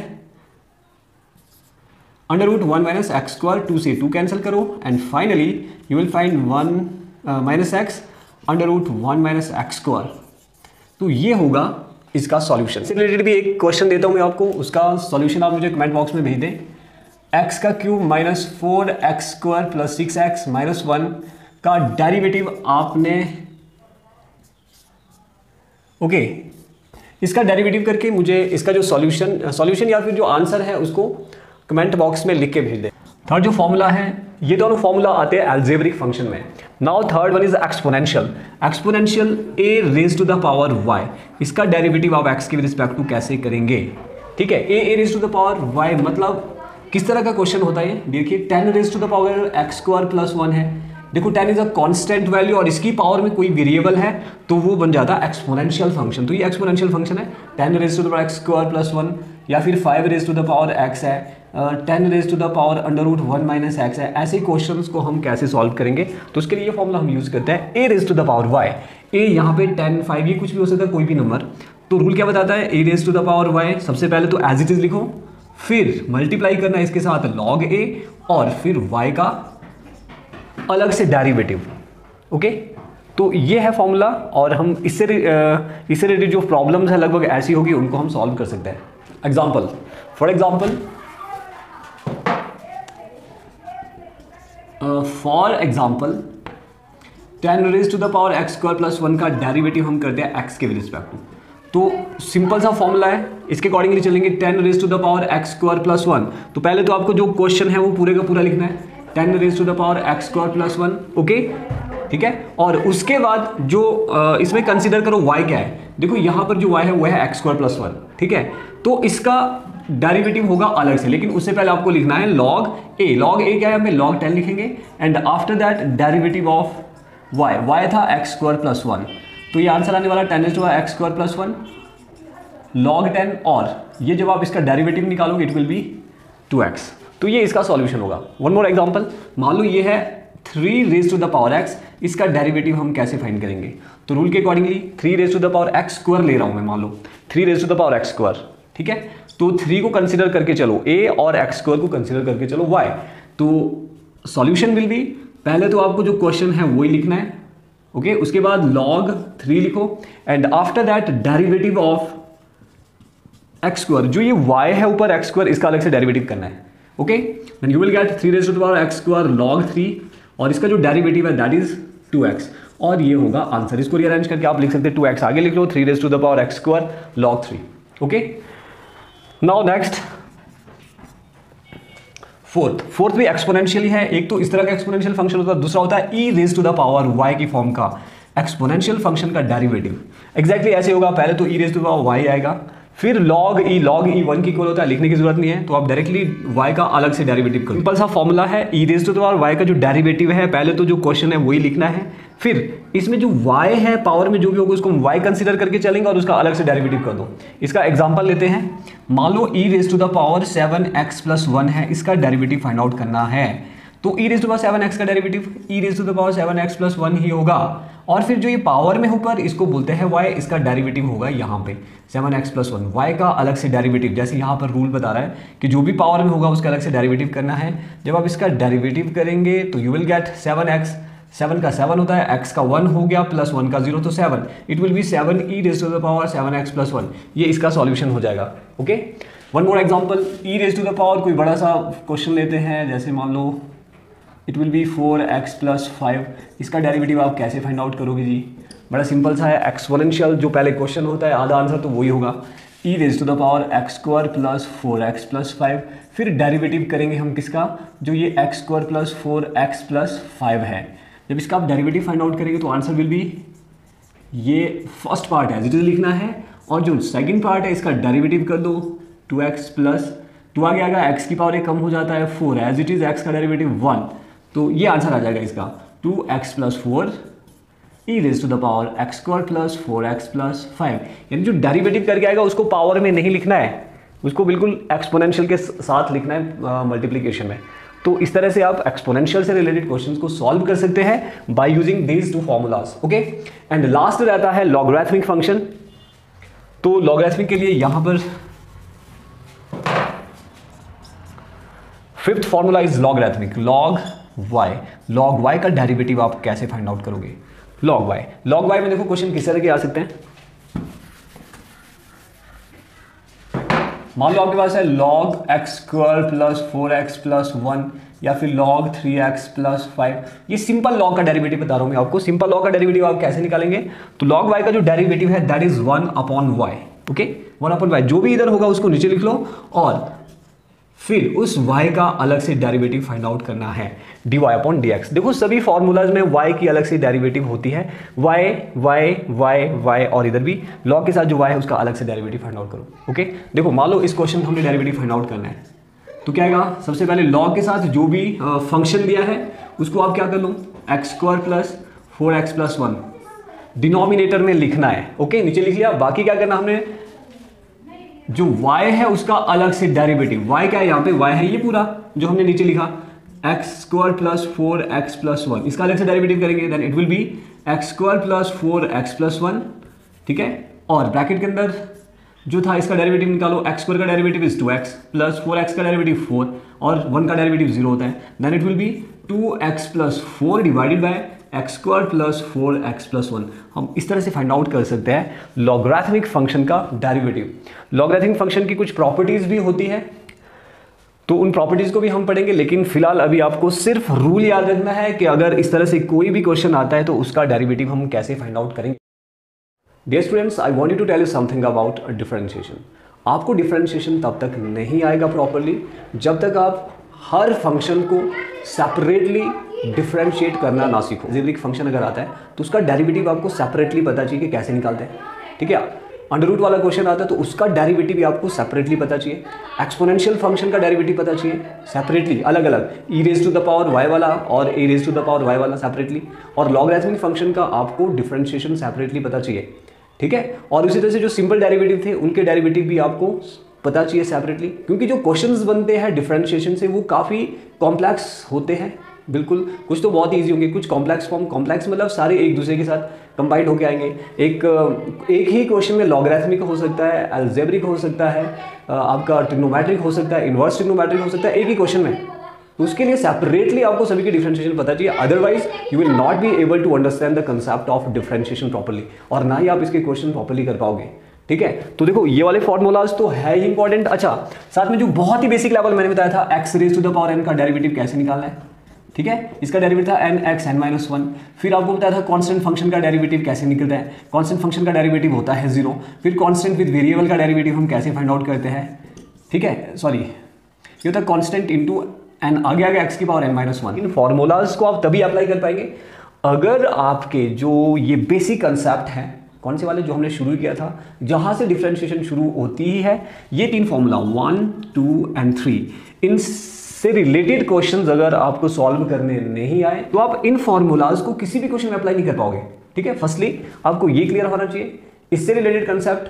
A: under root 1 minus x square, 2 से 2 कैंसिल करो, and finally you will find 1 minus x under root 1 minus x square. तो ये होगा इसका सॉल्यूशन। इससे रिलेटेड भी एक क्वेश्चन देता हूं मैं आपको, उसका सॉल्यूशन आप मुझे कमेंट बॉक्स में भेज दें। एक्स का cube minus 4x square plus 6x minus 1 का डेरिवेटिव आपने ओके इसका डेरिवेटिव करके मुझे इसका जो सॉल्यूशन या फिर जो आंसर है उसको कमेंट बॉक्स में लिख के भेज दें। थर्ड जो फॉर्मूला है, ये दोनों फॉर्मूला आते हैं अलजेब्रिक फंक्शन में। Now third one is exponential. Exponential A raise to the power Y, इसका डेरिवेटिव आप एक्स के रिस्पेक्ट टू कैसे करेंगे? ठीक है, ए raise to the power Y मतलब किस तरह का क्वेश्चन होता है? देखिए 10 raise to the power x square plus 1 है। देखो 10 इज अ कांस्टेंट वैल्यू और इसकी पावर में कोई वेरिएबल है तो वो बन जाता है एक्सपोनेंशियल फंक्शन। तो ये एक्सपोनेंशियल फंक्शन है 10 raise to the power x square plus 1, या फिर 5 raise to the power x है, 10 raise to the power under root 1 minus x है। ऐसे क्वेश्चंस को हम कैसे सॉल्व करेंगे? तो उसके लिए ये फॉर्मूला हम यूज करते हैं a raise to the power y. A यहाँ पे 10, 5 ये कुछ भी हो सकता है, कोई भी नंबर। तो रूल क्या बताता है? ए raise to the power y, सबसे पहले तो एज इट इज लिखो, फिर मल्टीप्लाई करना है इसके साथ लॉग ए, और फिर वाई का अलग से डेरिवेटिव। ओके, तो ये है फॉर्मूला, और हम इससे रिलेटेड जो प्रॉब्लम्स है लगभग ऐसी होगी, उनको हम सॉल्व कर सकते हैं। Example, for example 10 raise to the power x square plus 1 का डेरिवेटिव हम करते हैं एक्स के रिस्पेक्ट टू। तो सिंपल सा फॉर्मूला है, इसके अकॉर्डिंगली चलेंगे। 10 raise to the power x square plus 1, तो पहले तो आपको जो क्वेश्चन है वो पूरे का पूरा लिखना है, 10 raise to the power x square plus 1। Okay, ठीक है, और उसके बाद जो इसमें कंसीडर करो y क्या है। देखो यहाँ पर जो y है वो है एक्स स्क्वायर प्लस 1, ठीक है, तो इसका डेरिवेटिव होगा अलग से, लेकिन उससे पहले आपको लिखना है लॉग ए। लॉग ए क्या है? हमें log 10 लिखेंगे, and after that derivative of y था एक्स स्क्वायर प्लस 1, तो ये आंसर आने वाला 10 raise to x square plus 1 log 10, और ये जब आप इसका डेरिवेटिव निकालोगे इट विल बी 2x। तो ये इसका सॉल्यूशन होगा। वन मोर एग्जांपल, मान लो ये है 3 raise to the power x, इसका डेरिवेटिव हम कैसे फाइंड करेंगे? तो रूल के accordingly 3 raise to the power x square ले रहा हूं मैं, मान लो 3 raise to the power x square, ठीक है, तो 3 को कंसीडर करके चलो a और x स्क्वायर को कंसीडर करके चलो y। तो सॉल्यूशन विल बी, पहले तो आपको जो क्वेश्चन है वही लिखना है, ओके, उसके बाद log 3 लिखो, and after that derivative of x square, जो ये y है ऊपर एक्स स्क्वायर, इसका अलग से डेरिवेटिव करना है। Okay, then you will get 3 raise to the power x square log 3, और इसका जो डेरिवेटिव है दैट इज 2x, और ये होगा आंसर। इसको रीअरेंज करके आप लिख सकते हैं 2x आगे लिख लो, 3 raise to the power x square log 3। Okay, now next fourth भी एक्सपोनेंशियल ही है। एक तो इस तरह का एक्सपोनेंशियल फंक्शन होता है, दूसरा होता है e raise to the power y की फॉर्म का एक्सपोनेंशियल फंक्शन का डेरिवेटिव। एग्जैक्टली ऐसे होगा, पहले तो e raise to the power y आएगा, फिर log e 1 की इक्वल होता है, लिखने की जरूरत नहीं है, तो आप डायरेक्टली y का अलग से डेरिवेटिव करो। सिंपल सा फॉर्मूला है, e raise to the power y का जो डेरिवेटिव है, पहले तो जो क्वेश्चन है वही लिखना है, फिर इसमें जो y है पावर में जो भी होगा उसको हम y कंसीडर करके चलेंगे और उसका अलग से डेरिवेटिव कर दो। इसका एग्जांपल लेते हैं, मान लो e raise to the power 7x plus 1 है, इसका डेरिवेटिव फाइंड आउट करना है। तो e raise to the power 7x का derivative e raise to the power 7x plus 1 ही होगा, और फिर जो ये पावर में ऊपर इसको बोलते हैं y, इसका डेरिवेटिव होगा यहाँ पे 7x प्लस 1, y का अलग से डेरिवेटिव, जैसे यहाँ पर रूल बता रहा है कि जो भी पावर में होगा उसका अलग से डेरिवेटिव करना है। जब आप इसका डेरिवेटिव करेंगे तो यू विल गेट 7x, 7 का 7 होता है, x का 1 हो गया, प्लस 1 का 0, तो 7, it will be 7 e raise to the power 7x plus 1, ये इसका सॉल्यूशन हो जाएगा। Okay, one more example, e raise to the power कोई बड़ा सा क्वेश्चन लेते हैं, जैसे मान लो it will be 4x plus 5, इसका डेरिवेटिव आप कैसे फाइंड आउट करोगे जी? बड़ा सिंपल सा है, एक्सपोनेंशियल जो पहले क्वेश्चन होता है आधा आंसर तो वही होगा, e raise to the power x square plus 4x plus 5, फिर डेरिवेटिव करेंगे हम किसका? जो ये x square plus 4x plus 5 है। जब इसका आप डेरिवेटिव फाइंड आउट करेंगे तो आंसर विल बी, ये फर्स्ट पार्ट है एज लिखना है, और जो सेकंड पार्ट है इसका डेरिवेटिव कर दो, 2x प्लस 2 आगे आएगा, x की पावर 1 कम हो जाता है 4, एज इट इज x का डेरिवेटिव 1, तो ये आंसर आ जाएगा इसका 2x plus 4 e raise to the power x square plus 4x plus 5। यानी जो डेरिवेटिव करके आएगा उसको पावर में नहीं लिखना है, उसको बिल्कुल एक्सपोनेंशियल के साथ लिखना है मल्टीप्लिकेशन में। तो इस तरह से आप एक्सपोनेंशियल से रिलेटेड क्वेश्चंस को सॉल्व कर सकते हैं by using these two formulas. Okay, and last रहता है लॉगरिथमिक फंक्शन। तो लॉगरिथमिक के लिए यहां पर fifth formula is logarithmic, log y का डेरिवेटिव आप कैसे फाइंड आउट करोगे? log y में देखो क्वेश्चन किस तरह के आ सकते हैं, मान लो आपके पास है log x square plus 4x plus 1, या फिर log 3x प्लस 5। ये सिंपल log का डेरिवेटिव बता रहा हूं मैं आपको। सिंपल log का डेरिवेटिव आप कैसे निकालेंगे? तो log y का जो डेरिवेटिव है that is 1 upon y। Okay, 1 upon y, जो भी इधर होगा उसको नीचे लिख लो, और फिर उस y का अलग से डेरिवेटिव फाइंड आउट करना है dy अपॉन dx। देखो सभी फॉर्मूलाज में y की अलग से डेरिवेटिव होती है, y y y y और इधर भी log के साथ जो y है उसका अलग से डेरिवेटिव फाइंड आउट करो। ओके, देखो मान लो इस क्वेश्चन में हमने डेरिवेटिव फाइंड आउट करना है, तो क्या आएगा, सबसे पहले log के साथ जो भी फंक्शन दिया है उसको आप क्या कर लो, x² plus 4x plus 1 denominator में लिखना है। ओके, नीचे लिख लिया। बाकी क्या करना हमने, जो y है उसका अलग से डेरिवेटिव, y क्या है यहाँ पे, y है ये पूरा जो हमने नीचे लिखा x² प्लस 4x प्लस 1, इसका अलग से डेरिवेटिव करेंगे, then it will be x² plus 4x plus 1। ठीक है, और ब्रैकेट के अंदर जो था इसका डेरिवेटिव निकालो, x² का derivative is 2x plus 4x का डेरिवेटिव 4 और 1 का डेरिवेटिव 0 होता है, then it will be 2x plus 4 divided by x² plus 4x plus 1। हम इस तरह से फाइंड आउट कर सकते हैं लॉगरिथमिक फंक्शन का डेरिवेटिव। लॉगरिथमिक फंक्शन की कुछ प्रॉपर्टीज भी होती है, तो उन प्रॉपर्टीज को भी हम पढ़ेंगे, लेकिन फिलहाल अभी आपको सिर्फ रूल याद रखना है कि अगर इस तरह से कोई भी क्वेश्चन आता है तो उसका डेरिवेटिव हम कैसे फाइंड आउट करेंगे। Dear students, I want you to tell you something about differentiation. आपको डिफरेंशिएशन तब तक नहीं आएगा प्रॉपरली जब तक आप हर फंक्शन को सेपरेटली डिफरेंशिएट करना ना सीखो। अलजेब्रिक फंक्शन अगर आता है तो उसका डेरिवेटिव आपको सेपरेटली पता चाहिए कि कैसे निकालते हैं। ठीक है, अंडर रूट वाला क्वेश्चन आता है तो उसका डेरिवेटिव भी आपको सेपरेटली पता चाहिए। एक्सपोनेंशियल फंक्शन का डेरिवेटिव पता चाहिए सेपरेटली, अलग अलग, e⁻y वाला और a⁻y वाला सेपरेटली, और लॉगरिथमिक फंक्शन का आपको डिफरेंशिएशन सेपरेटली पता चाहिए। ठीक है, और उसी तरह से जो सिंपल डेरिवेटिव थे उनके डेरिवेटिव भी आपको पता चाहिए सेपरेटली, क्योंकि जो क्वेश्चंस बनते हैं डिफरेंशिएशन से वो काफ़ी कॉम्प्लेक्स होते हैं। बिल्कुल, कुछ तो बहुत ईजी होंगे, कुछ कॉम्प्लेक्स फॉर्म, कॉम्प्लेक्स मतलब सारे एक दूसरे के साथ कंबाइंड होके आएंगे। एक ही क्वेश्चन में लॉगरिथमिक हो सकता है, अलजेब्रिक हो सकता है, आपका ट्रिग्नोमेट्रिक हो सकता है, इनवर्स ट्रिग्नोमेट्रिक हो सकता है एक ही क्वेश्चन में, तो उसके लिए सेपरेटली आपको सभी की डिफरेंशिएशन पता चाहिए, otherwise you will not be able to understand the concept of differentiation properly, और ना ही आप इसके क्वेश्चन प्रॉपर्ली कर पाओगे। ठीक है, तो देखो ये वाले फॉर्मूलाज तो है ही इंपॉर्टेंट। अच्छा, साथ में जो बहुत ही बेसिक लेवल मैंने बताया था x⁻n का डेरिवेटिव कैसे निकालना है। ठीक है, इसका डेरिवेटिव था n(x(n-1). फिर आपको बताया था कांस्टेंट फंक्शन का डेरिवेटिव कैसे निकलता है। कांस्टेंट फंक्शन का डेरिवेटिव होता है 0। फिर कांस्टेंट विद वेरिएबल का डेरिवेटिव हम कैसे फाइंड आउट करते हैं। ठीक है, सॉरी, ये होता है कांस्टेंट इंटू n, आगे आगे x⁻n-1। इन फॉर्मूलाज को आप तभी अप्लाई कर पाएंगे अगर आपके जो ये बेसिक कंसेप्ट है, कौन से वाले जो हमने शुरू किया था, जहां से डिफरेंशिएशन शुरू होती ही है, ये 3 फॉर्मूला 1, 2 एंड 3, इन से रिलेटेड क्वेश्चंस अगर आपको सॉल्व करने नहीं आए तो आप इन फॉर्मूलाज को किसी भी क्वेश्चन में अप्लाई नहीं कर पाओगे। ठीक है, फर्स्टली आपको ये क्लियर होना चाहिए, इससे रिलेटेड कंसेप्ट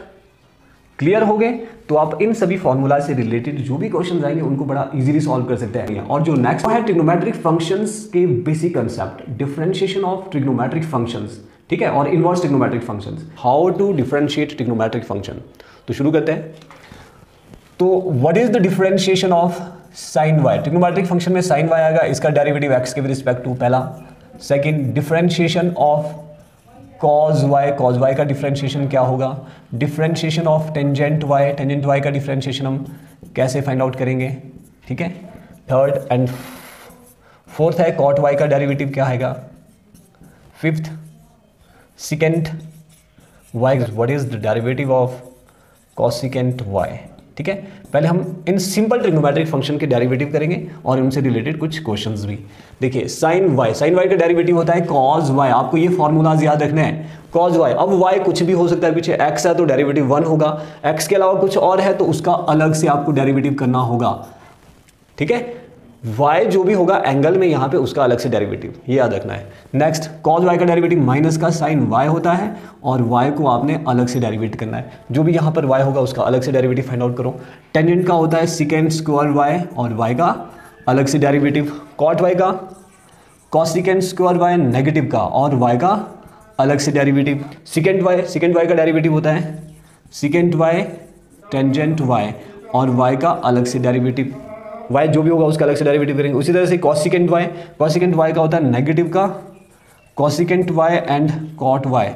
A: क्लियर हो गए तो आप इन सभी फॉर्मूला से रिलेटेड जो भी क्वेश्चन आएंगे उनको बड़ा इजीली सॉल्व कर सकते हैं। और जो नेक्स्ट है ट्रिग्नोमेट्रिक फंक्शंस के basic concept, differentiation of trigonometric functions. ठीक है, और inverse trigonometric functions, how to differentiate trigonometric function. तो शुरू करते हैं। तो what is the differentiation of sine y। Trigonometric function में साइन y आएगा, इसका डेरिवेटिव x के रिस्पेक्ट टू, पहला। Second, differentiation of cos y, cos y का डिफरेंशिएशन क्या होगा। डिफरेंशिएशन ऑफ टेंजेंट y का डिफरेंशिएशन हम कैसे फाइंड आउट करेंगे। ठीक है, थर्ड एंड फोर्थ है cot y का डेरिवेटिव क्या आएगा। Fifth, second y, what is the derivative of cosecant y। ठीक है, पहले हम इन सिंपल ट्रिग्नोमेट्रिक फंक्शन के डेरिवेटिव करेंगे और उनसे रिलेटेड कुछ क्वेश्चंस भी। देखिए साइन y का डेरिवेटिव होता है cos y, आपको ये फॉर्मूलाज याद रखने हैं। cos y, अब y कुछ भी हो सकता है, पीछे x है तो डेरिवेटिव 1 होगा, x के अलावा कुछ और है तो उसका अलग से आपको डेरिवेटिव करना होगा। ठीक है, y जो भी होगा एंगल में यहाँ पे उसका अलग से डेरिवेटिव, ये याद रखना है। नेक्स्ट, cos y का डेरिवेटिव माइनस का sin y होता है और y को आपने अलग से डेरिवेट करना है, जो भी यहाँ पर y होगा उसका अलग से डेरिवेटिव फाइंड आउट करो। टेंजेंट का होता है secant स्क्वायर y और y का अलग से डेरिवेटिव। cot y का cosecant स्क्वायर y नेगेटिव का और y का अलग से डेरिवेटिव। secant y का डेरिवेटिव होता है secant y टेंजेंट y और y का अलग से डेरिवेटिव, y जो भी होगा उसका अलग से डेरिवेटिव करेंगे। उसी तरह से cosecant y का होता है नेगेटिव का cosecant y and cot y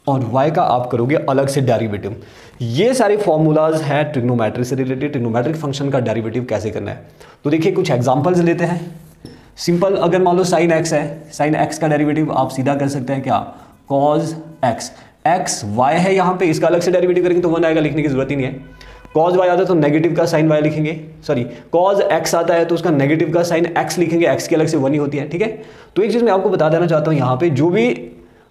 A: और y का आप करोगे अलग से डेरिवेटिव। ये सारे फॉर्मूलाज हैं ट्रिग्नोमेट्री से रिलेटेड, ट्रिग्नोमेट्रिक फंक्शन का डेरिवेटिव कैसे करना है। तो देखिए कुछ एग्जांपल्स लेते हैं। सिंपल, अगर मान लो sin x है, sin x का डेरिवेटिव आप सीधा कर सकते हैं क्या, cos x, x y है यहाँ पे, इसका अलग से डेरिवेटिव करेंगे तो 1 आएगा, लिखने की जरूरत ही नहीं है। कॉज वाई आता है तो नेगेटिव का साइन वाई लिखेंगे, सॉरी कॉज एक्स आता है तो उसका नेगेटिव का साइन एक्स लिखेंगे, एक्स की अलग से 1 ही होती है, ठीक है। तो एक चीज़ मैं आपको बता देना चाहता हूँ, यहाँ पे जो भी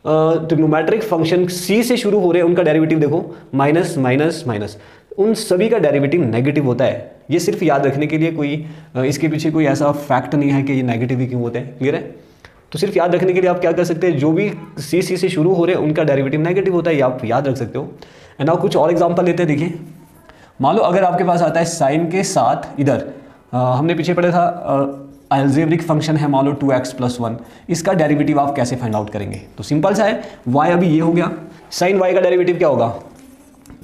A: ट्रिग्नोमेट्रिक फंक्शन सी से शुरू हो रहे हैं उनका डेरिवेटिव देखो माइनस माइनस माइनस, उन सभी का डेरिवेटिव नेगेटिव होता है। ये सिर्फ याद रखने के लिए, कोई इसके पीछे कोई ऐसा फैक्ट नहीं है कि ये नेगेटिव ही क्यों होते हैं, क्लियर है। तो सिर्फ याद रखने के लिए आप क्या कर सकते हैं, जो भी सी से शुरू हो रहे हैं उनका डेरिवेटिव नेगेटिव होता है, ये आप याद रख सकते हो। एंड नाउ कुछ और एग्जांपल लेते हैं। देखिए मान लो अगर आपके पास आता है साइन के साथ इधर हमने पीछे पढ़ा था अलजेब्रिक फंक्शन है मान लो 2x + 1, इसका डेरिवेटिव आप कैसे फाइंड आउट करेंगे। तो सिंपल सा है, y अभी ये हो गया, साइन y का डेरिवेटिव क्या होगा,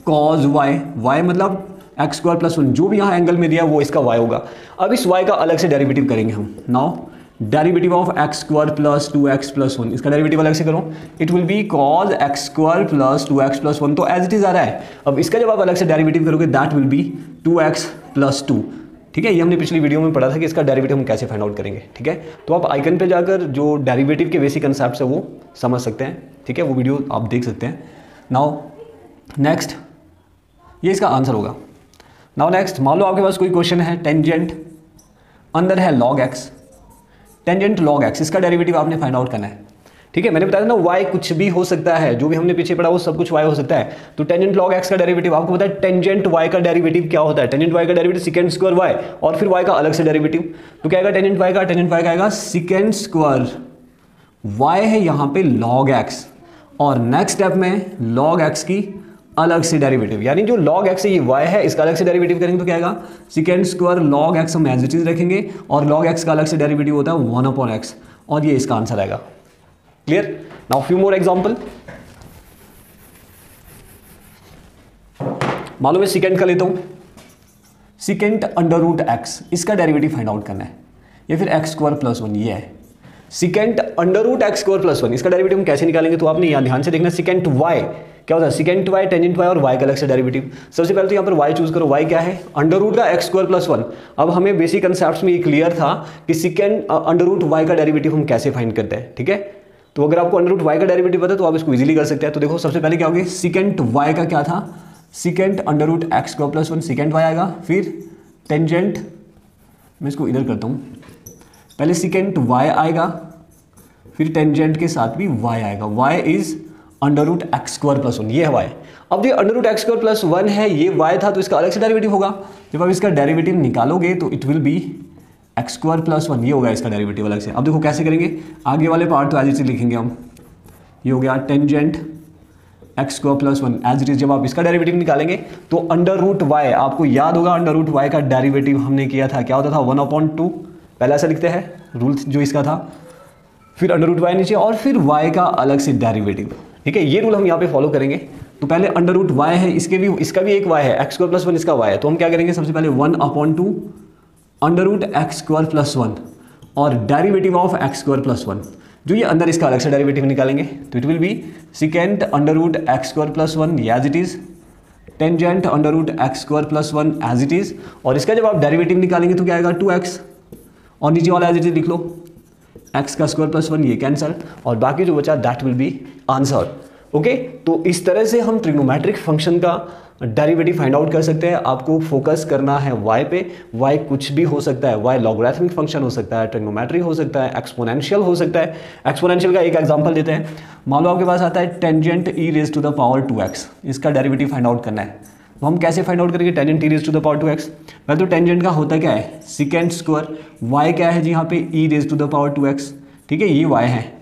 A: cos y मतलब x² + 1, जो भी यहाँ एंगल में दिया वो इसका y होगा। अब इस y का अलग से डेरिवेटिव करेंगे हम। Now derivative of x² + 2x + 1, इसका डेरिवेटिव अलग से करो, it will B cos x² + 2x + 1, तो एज इट इज आ रहा है। अब इसका जब आप अलग से डेरिवेटिव करोगे दैट विल बी 2x + 2, ठीक है। ये हमने पिछली वीडियो में पढ़ा था कि इसका डेरिवेटिव हम कैसे फाइंड आउट करेंगे, ठीक है। तो आप आइकन पे जाकर जो डेरिवेटिव के बेसिक कंसेप्ट है वो समझ सकते हैं, ठीक है, वो वीडियो आप देख सकते हैं। नाउ नेक्स्ट, ये इसका आंसर होगा। नाउ नेक्स्ट, मान लो आपके पास कोई क्वेश्चन है, टेंजेंट अंदर है log x, tangent log x, इसका डेरिवेटिव आपने फाइंड आउट करना है, ठीक है। मैंने बताया ना y कुछ भी हो सकता है, जो भी हमने पीछे पढ़ा वो सब कुछ y हो सकता है। तो टेंजेंट log x का डेरिवेटिव आपको पता है, टेंजेंट y का डेरिवेटिव क्या होता है, टेंजेंट y का डेरिवेटिव sec² y और फिर y का अलग से डेरिवेटिव। तो क्या आएगा टेंजेंट y का आएगा sec² y है यहाँ पे log x, और नेक्स्ट स्टेप में log x की अलग से डेरिवेटिव, यानी जो log x है ये y है, इसका अलग से डेरिवेटिव करेंगे तो क्या आएगा sec² log x हम एज इट इज रखेंगे, और log x का अलग से डेरिवेटिव होता है 1/x, और ये इसका आंसर आएगा। Clear. Now few more example, मान लो मैं सेकेंड का लेता हूं, सेकेंड √x, इसका डेरिवेटिव फाइंड आउट करना है, या फिर x² + 1, ये है सेकेंड √x² + 1, इसका डेरिवेटिव हम कैसे निकालेंगे। तो आपने यहाँ ध्यान से देखना, सेकेंड y क्या होता है, सेकेंड y टेंजेंट y और y का अलग से डेरिवेटिव। सबसे पहले तो यहाँ पर y चूज करो, y क्या है √ का x² + 1। अब हमें बेसिक कंसेप्ट्स में ये क्लियर था कि सेकेंड √y का डेरिवेटिव हम कैसे फाइंड करते हैं, ठीक है। तो अगर आपको √y का डेरिवेटिव पता है तो आप इसको इजीली कर सकते हैं। तो देखो सबसे पहले क्या होगी, सेकेंड y का क्या था, सेकेंड √x² + 1, सेकेंड y आएगा, फिर टेंजेंट, मैं इसको इधर करता हूँ, पहले सेकेंड y आएगा, फिर टेंजेंट के साथ भी y आएगा, y इज √x² + 1, ये है y। अब ये √x² + 1 है, ये y था तो इसका अलग से डेरिवेटिव होगा। जब आप इसका डेरिवेटिव निकालोगे तो इट विल बी x² + 1, ये होगा इसका डेरिवेटिव अलग से। अब देखो कैसे करेंगे, आगे वाले पार्ट तो एज इट इज लिखेंगे हम, ये हो गया tangent x² + 1 as it is. जब आप इसका डेरिवेटिव निकालेंगे तो √y, आपको याद होगा √y का डेरिवेटिव हमने किया था, क्या होता था 1/2, पहले ऐसा लिखते हैं रूल जो इसका था, फिर √y नीचे और फिर y का अलग से डेरिवेटिव, ठीक है। ये रूल हम यहाँ पे फॉलो करेंगे। तो पहले √y है, इसका भी एक y है, x² + 1 इसका y है, तो हम क्या करेंगे, सबसे पहले 1/2 √x² + 1 और डेरिवेटिव ऑफ x² + 1, जो ये अंदर इसका अलग से डेरिवेटिव निकालेंगे तो it will be second √x² + 1 as it is, tangent √x² + 1 as it is, और इसका जब आप डेरिवेटिव निकालेंगे तो क्या आएगा 2x, और नीचे वाला एज इट इज लिख लो, x² + 1, ये कैंसल, और बाकी जो बचा that will B answer. Okay, तो इस तरह से हम ट्रिग्नोमेट्रिक फंक्शन का डेरिवेटिव फाइंड आउट कर सकते हैं। आपको फोकस करना है y पे, y कुछ भी हो सकता है, y लॉगरिथमिक फंक्शन हो सकता है, ट्रिग्नोमेट्रिक हो सकता है, एक्सपोनेंशियल हो सकता है। एक्सपोनेंशियल का एक एग्जांपल देते हैं, मान लो आपके पास आता है टेंजेंट e⁻²2x, इसका डेरिवेटिव फाइंड आउट करना है। तो हम कैसे फाइंड आउट करेंगे टेंजेंट e⁻²2x, पहले तो टेंजेंट का होता क्या है sec², y क्या है जी यहाँ पे e⁻²2x, ठीक है, ये y है।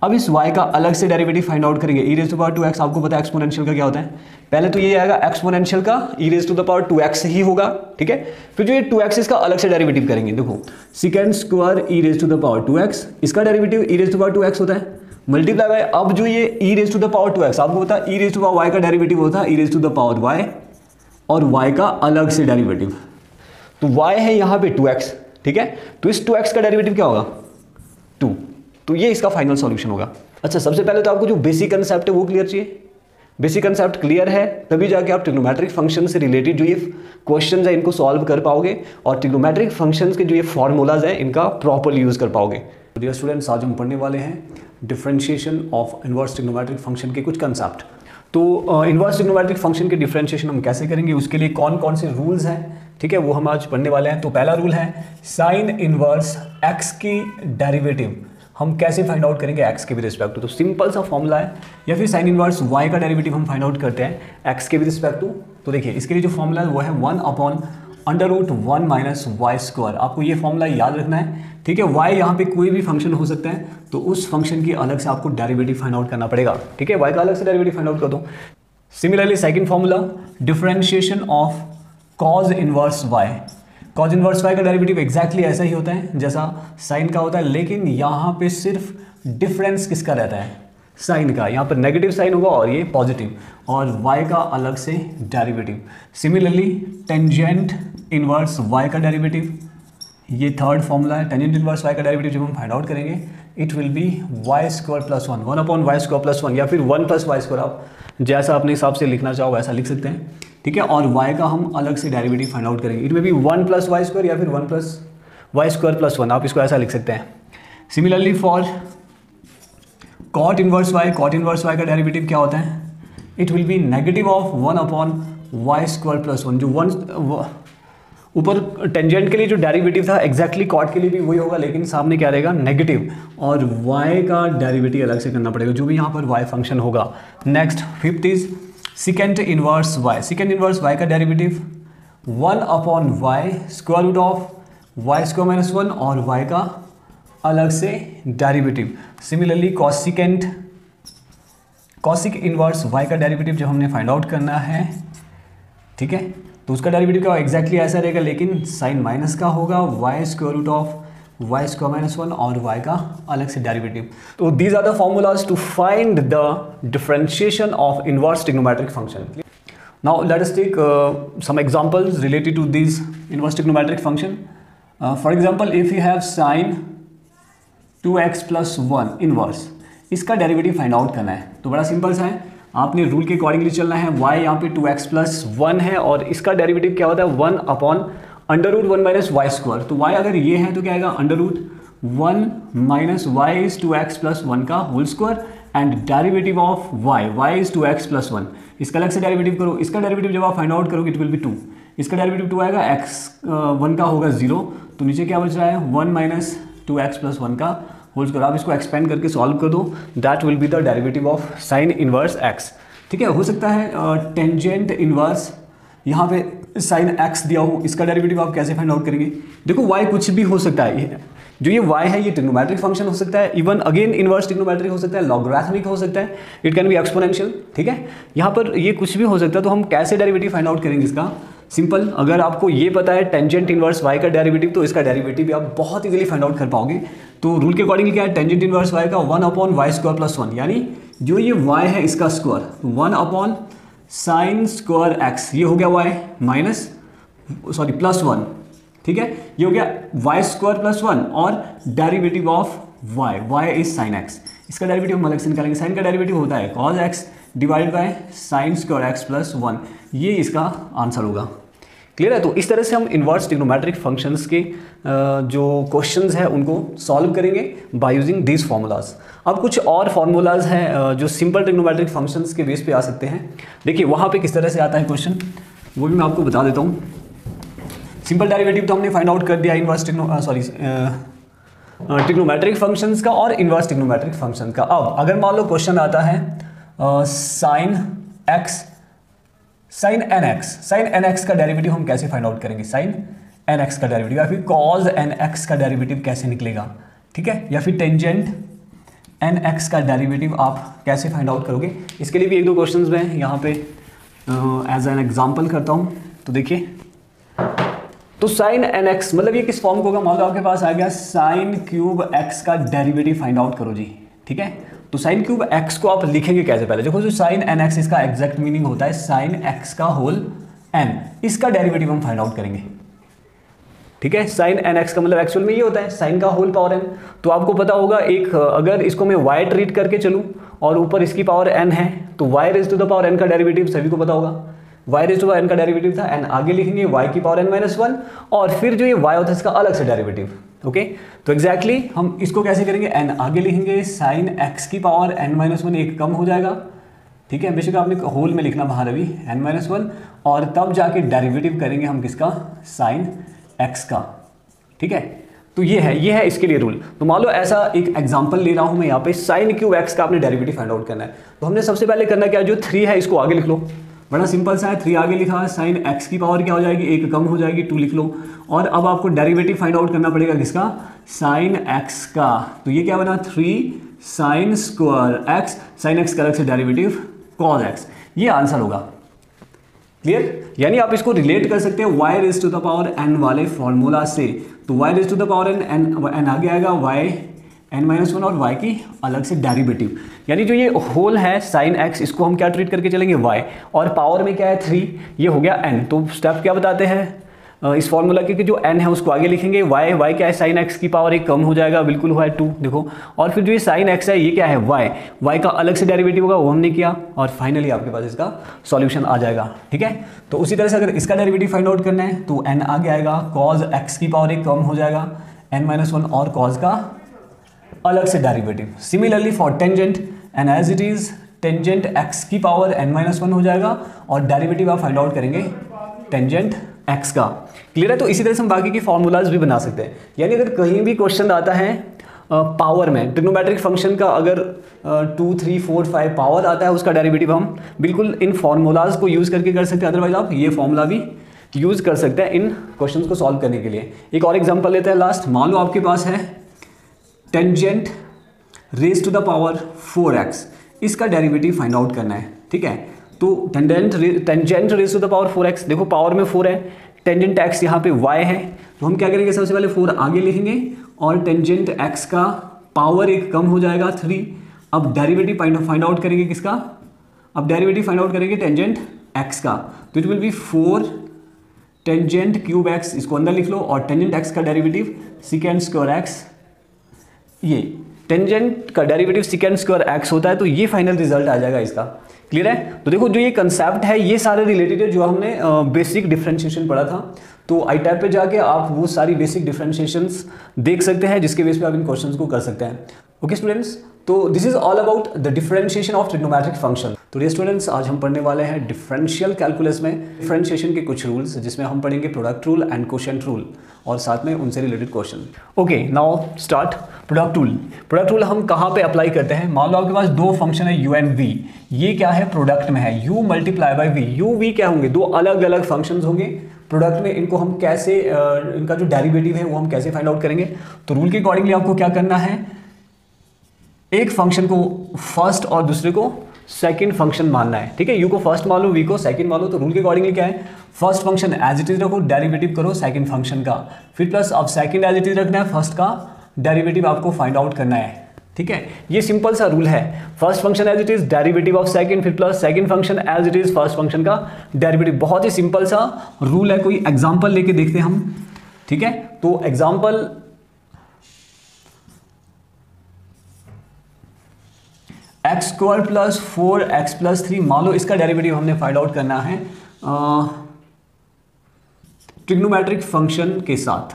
A: अब इस y का अलग से डेरिवेटिव फाइंड आउट करेंगे, e⁻²2x, आपको पता है एक्सपोनेंशियल का क्या होता है, पहले तो ये आएगा एक्सपोनेंशियल का e⁻²2x ही होगा, ठीक है। फिर जो ये 2x इसका अलग से डेरिवेटिव करेंगे, देखो sec² e⁻²2x, इसका डेरिवेटिव e⁻²2x होता है, मल्टीप्लाई बाय, अब जो ये e⁻²2x, आपको पता है e⁻y का डेरिवेटिव होता है e⁻y और y का अलग से डेरिवेटिव, तो y है यहाँ पे 2x, ठीक है। तो इस 2x का डेरिवेटिव क्या होगा 2, तो ये इसका फाइनल सॉल्यूशन होगा। अच्छा, सबसे पहले तो आपको जो बेसिक कंसेप्ट है वो क्लियर चाहिए, बेसिक कंसेप्ट क्लियर है तभी जाके आप ट्रिग्नोमेट्रिक फंक्शन से रिलेटेड जो ये क्वेश्चंस है इनको सॉल्व कर पाओगे, और ट्रिग्नोमेट्रिक फंक्शंस के जो ये फॉर्मूलाज हैं इनका प्रॉपरली यूज कर पाओगे। तो डियर स्टूडेंट्स, आज हम पढ़ने वाले हैं differentiation of inverse trigonometric function के कुछ कंसेप्ट। तो इन्वर्स ट्रिग्नोमेट्रिक फंक्शन के डिफरेंशिएशन हम कैसे करेंगे, उसके लिए कौन कौन से रूल्स हैं, ठीक है, वो हम आज पढ़ने वाले हैं। तो पहला रूल है साइन इनवर्स एक्स की डेरिवेटिव हम कैसे फाइंड आउट करेंगे एक्स के भी रिस्पेक्ट टू। तो सिंपल सा फॉर्मूला है, या फिर साइन इनवर्स वाई का डेरिवेटिव हम फाइंड आउट करते हैं एक्स के भी रिस्पेक्ट टू। तो देखिए इसके लिए जो फॉर्मूला है वो है 1/√1 माइनस वाई स्क्वायर। आपको ये फॉर्मूला याद रखना है, ठीक है। वाई यहाँ पे कोई भी फंक्शन हो सकता है, तो उस फंक्शन की अलग से आपको डेरिवेटिव फाइंड आउट करना पड़ेगा, ठीक है। वाई का अलग से डेरिवेटिव फाइंड आउट कर दो। Similarly second formula differentiation of cos inverse y. Cos inverse y का डेरिवेटिव एग्जैक्टली ऐसा ही होता है जैसा साइन का होता है, लेकिन यहाँ पे सिर्फ डिफरेंस किसका रहता है, साइन का। यहाँ पर नेगेटिव साइन होगा और ये पॉजिटिव, और वाई का अलग से derivative. Similarly tangent inverse y का डेरिवेटिव, ये थर्ड फॉर्मूला है। टेंजेंट इनवर्स वाई का डेरिवेटिव जब हम फाइंड आउट करेंगे it will be y square plus 1/y square plus 1, या फिर 1 + y स्क्वायर, आप जैसा अपने हिसाब से लिखना चाहो वैसा लिख सकते हैं, ठीक है। और y का हम अलग से डेरिवेटिव फाइंड आउट करेंगे, इट में भी 1 + y स्क्वायर या फिर 1 + y स्क्वायर प्लस 1, आप इसको ऐसा लिख सकते हैं। Similarly for cot inverse y का डेरिवेटिव क्या होता है, it will be negative of 1/y square plus 1। जो 1 ऊपर टेंजेंट के लिए जो डेरिवेटिव था एग्जैक्टली कॉट के लिए भी वही होगा, लेकिन सामने क्या रहेगा, नेगेटिव, और y का डेरिवेटिव अलग से करना पड़ेगा, जो भी यहाँ पर y फंक्शन होगा। Next fifth is second inverse y। Second inverse y का derivative 1/y square root of y square minus 1, और y का अलग से derivative. Similarly cosec inverse y का डेरिवेटिव जब हमने फाइंड आउट करना है, ठीक है, तो उसका डेरिवेटिव क्या एग्जैक्टली ऐसा रहेगा, लेकिन साइन माइनस का होगा, y square root of y square minus 1, और y का अलग से डेरिवेटिव। तो these are the formulas to find the differentiation of inverse trigonometric function. Now let us take some examples related to this inverse trigonometric function. For example if you have sine 2x + 1 inverse, इसका derivative find out करना है। तो बड़ा simple सा है, आपने rule के accordingly चलना है। y यहाँ पे 2x + 1 है, और इसका डेरिवेटिव क्या होता है, 1/√1 माइनस वाई स्क्वायर। तो y अगर ये है तो क्या आएगा, √1 माइनस y इज 2x + 1 का whole square, and derivative of y is 2x + 1। इसका अलग से डेरिवेटिव करो, इसका डेरिवेटिव जब आप फाइंड आउट करोगे इट विल बी 2, इसका डेरिवेटिव 2 आएगा, x 1 का होगा 0, तो नीचे क्या बच रहा है, 1 माइनस 2x + 1 का होल स्क्वायर। आप इसको एक्सपेंड करके सॉल्व कर दो, that will be the derivative of sine inverse x, ठीक है। हो सकता है टेंजेंट इनवर्स, यहाँ पे साइन x दिया हो, इसका डेरिवेटिव आप कैसे फाइंड आउट करेंगे। देखो y कुछ भी हो सकता है, जो ये y है ये ट्रिग्नोमेट्रिक फंक्शन हो सकता है, इवन अगेन इनवर्स ट्रिग्नोमेट्रिक हो सकता है, लॉगरिथमिक हो सकता है, इट कैन बी एक्सपोनेंशियल, ठीक है। यहाँ पर ये कुछ भी हो सकता है, तो हम कैसे डेरिवेटिव फाइंड आउट करेंगे इसका। सिंपल, अगर आपको ये पता है टेंजेंट इनवर्स y का डेरिवेटिव, तो इसका डेरिवेटिव भी आप बहुत इजीली फाइंड आउट कर पाओगे। तो रूल के अकॉर्डिंग क्या है, टेंजेंट इनवर्स y का 1/y स्क्वायर प्लस 1, यानी जो ये y है इसका स्क्वायर 1/sin स्क्वायर x, ये हो गया y माइनस प्लस 1, ठीक है, ये हो गया y स्क्वायर प्लस 1, और derivative of y is sine x। इसका डेरिवेटिव हम अलग से निकालेंगे। साइन का डेरिवेटिव होता है cos x divide by sine square x plus 1, ये इसका आंसर होगा। क्लियर है। तो इस तरह से हम इन्वर्स ट्रिग्नोमेट्रिक फंक्शंस के जो क्वेश्चंस हैं उनको सॉल्व करेंगे बाय यूजिंग दीज फार्मूलाज। अब कुछ और फार्मूलाज हैं जो सिंपल ट्रिग्नोमेट्रिक फंक्शंस के बेस पे आ सकते हैं। देखिए वहाँ पे किस तरह से आता है क्वेश्चन, वो भी मैं आपको बता देता हूँ। सिंपल डेरिवेटिव तो हमने फाइंड आउट कर दिया इन्वर्स ट्रिग्नोमेट्रिक फंक्शंस का और इन्वर्स ट्रिग्नोमेट्रिक फंक्शन का। अब अगर मान लो क्वेश्चन आता है साइन एन एक्स का डेरिवेटिव हम कैसे फाइंड आउट करेंगे, साइन एन एक्स का डेरिवेटिव, या फिर कॉज एन एक्स का डेरिवेटिव कैसे निकलेगा, ठीक है, या फिर टेंजेंट एन एक्स का डेरिवेटिव आप कैसे फाइंड आउट करोगे। इसके लिए भी एक दो क्वेश्चंस मैं यहाँ पे एज एन एग्जांपल करता हूँ। तो देखिए, तो साइन एन एक्स मतलब ये किस फॉर्म को होगा, मान लो आपके पास आ गया साइन क्यूब एक्स का डेरिवेटिव फाइंड आउट करो जी, ठीक है। तो साइन क्यूब एक्स को आप लिखेंगे कैसे, पहले देखो, जो साइन एन एक्स इसका एग्जैक्ट मीनिंग होता है साइन एक्स का होल एन, इसका डेरिवेटिव हम फाइंड आउट करेंगे, ठीक है। साइन एन एक्स का मतलब एक्चुअल में ये होता है साइन का होल पावर एन। तो आपको पता होगा एक, अगर इसको मैं वाई ट्रीट करके चलूँ और ऊपर इसकी पावर एन है, तो y raise to the power n का डेरिवेटिव सभी को पता होगा, y raise to power n का डेरिवेटिव था, एन आगे लिखेंगे वाई की पावर एन माइनस 1, और फिर जो ये वाई होता है इसका अलग से डेरिवेटिव, ओके। तो एग्जैक्टली हम इसको कैसे करेंगे, एन आगे लिखेंगे, साइन एक्स की पावर एन माइनस 1 एक कम हो जाएगा, ठीक है, बेशक आपने होल में लिखना बाहर अभी n-1, और तब जाके डेरिवेटिव करेंगे हम किसका, साइन x का। ठीक है, तो ये है इसके लिए रूल। तो मान लो ऐसा एक एग्जांपल ले रहा हूं मैं यहाँ पे, साइन क्यूब x का आपने डेरिवेटिव फाइंड आउट करना है। तो हमने सबसे पहले करना क्या, जो 3 है इसको आगे लिख लो, बड़ा सिंपल सा है, 3 आगे लिखा है, साइन x की पावर क्या हो जाएगी, 1 कम हो जाएगी, 2 लिख लो। और अब आपको डेरिवेटिव फाइंड आउट करना पड़ेगा किसका, साइन x का। तो ये क्या बना, 3 sine square x, sine x का अलग से डेरिवेटिव कॉस x, ये आंसर होगा। क्लियर, यानी आप इसको रिलेट कर सकते हैं y raise to the power n वाले फॉर्मूला से। तो y raise to the power n आगे आएगा y n-1 और y की अलग से डेरिवेटिव, यानी जो ये होल है साइन x, इसको हम क्या ट्रीट करके चलेंगे, y, और पावर में क्या है 3, ये हो गया n। तो स्टेप क्या बताते हैं इस फॉर्मूला के कि जो n है उसको आगे लिखेंगे, y क्या है, साइन x की पावर 1 कम हो जाएगा, बिल्कुल हुआ है 2 देखो, और फिर जो ये साइन x है ये क्या है, y का अलग से डेरिवेटिव होगा, वो हमने किया, और फाइनली आपके पास इसका सॉल्यूशन आ जाएगा। ठीक है, तो उसी तरह से अगर इसका डेरिवेटिव फाइंड आउट करना है तो n आगे आएगा, cos x की पावर 1 कम हो जाएगा, n-1 और cos का अलग से derivative. Similarly for tangent, and as it is tangent x की पावर n-1 हो जाएगा, और डेरिवेटिव आप फाइंड आउट करेंगे टेंजेंट x का। क्लियर है, तो इसी तरह से हम बाकी के फॉर्मूलाज भी बना सकते हैं। यानी अगर कहीं भी क्वेश्चन आता है पावर में, ट्रिग्नोमेट्रिक फंक्शन का अगर 2, 3, 4, 5 पावर आता है, उसका डेरिवेटिव हम बिल्कुल इन फॉर्मूलाज को यूज़ करके कर सकते हैं। अदरवाइज आप ये फॉर्मूला भी यूज़ कर सकते हैं इन क्वेश्चंस को सॉल्व करने के लिए। एक और एग्जांपल लेते हैं लास्ट। मान लो आपके पास है tangent raise to the power 4x, इसका डेरिवेटिव फाइंड आउट करना है। ठीक है, तो tangent raise to the power 4x, देखो पावर में 4 है, टेंजेंट x यहाँ पे y है, तो हम क्या करेंगे, सबसे पहले 4 आगे लिखेंगे, और टेंजेंट x का पावर 1 कम हो जाएगा 3। अब डेरिवेटिव फाइंड आउट करेंगे किसका, अब डेरिवेटिव फाइंड आउट करेंगे टेंजेंट x का, तो it will B 4 tangent cube x, इसको अंदर लिख लो, और टेंजेंट x का डेरिवेटिव सेकेंड स्क्वायर x, ये टेंजेंट का डेरिवेटिव सेकेंड स्क्वायर x होता है, तो ये फाइनल रिजल्ट आ जाएगा इसका। क्लियर है, तो देखो जो ये कंसेप्ट है ये सारे रिलेटेड है जो हमने बेसिक डिफरेंशिएशन पढ़ा था। तो आई टैब पे जाके आप वो सारी बेसिक डिफरेंशिएशंस देख सकते हैं, जिसके बेस पे आप इन क्वेश्चंस को कर सकते हैं। ओके स्टूडेंट्स, तो this is all about the differentiation of trigonometric function. तो ये स्टूडेंट्स आज हम पढ़ने वाले हैं डिफरेंशियल कैलकुलस में डिफरेंशिएशन के कुछ रूल्स, जिसमें हम पढ़ेंगे product rule and quotient rule, और साथ में उनसे related question. Okay, now start product rule. Product rule हम कहाँ पे अप्लाई करते हैं, मान लो आपके पास दो फंक्शन है u एंड v, ये क्या है, प्रोडक्ट में है, u multiply by v, u v क्या होंगे, दो अलग अलग फंक्शंस होंगे प्रोडक्ट में। इनको हम कैसे इनका जो डेरिवेटिव है वो हम कैसे फाइंड आउट करेंगे, तो रूल के अकॉर्डिंगली आपको क्या करना है, एक फंक्शन को फर्स्ट और दूसरे को सेकंड फंक्शन मानना है। ठीक है, u को फर्स्ट मान लो, v को सेकंड मान लो। तो रूल के अकॉर्डिंगली क्या है, first function as it is रखो, डेरिवेटिव करो सेकंड फंक्शन का, फिर प्लस अब सेकंड एज इट इज रखना है, फर्स्ट का डेरिवेटिव आपको फाइंड आउट करना है। ठीक है, ये सिंपल सा रूल है, first function as it is derivative of second, फिर plus second function as it is first function का डेरिवेटिव। बहुत ही सिंपल सा रूल है। कोई एग्जांपल लेके देखते हैं हम। ठीक है, तो example x square plus 4x plus 3, मान लो इसका डेरिवेटिव हमने फाइंड आउट करना है ट्रिग्नोमेट्रिक फंक्शन के साथ।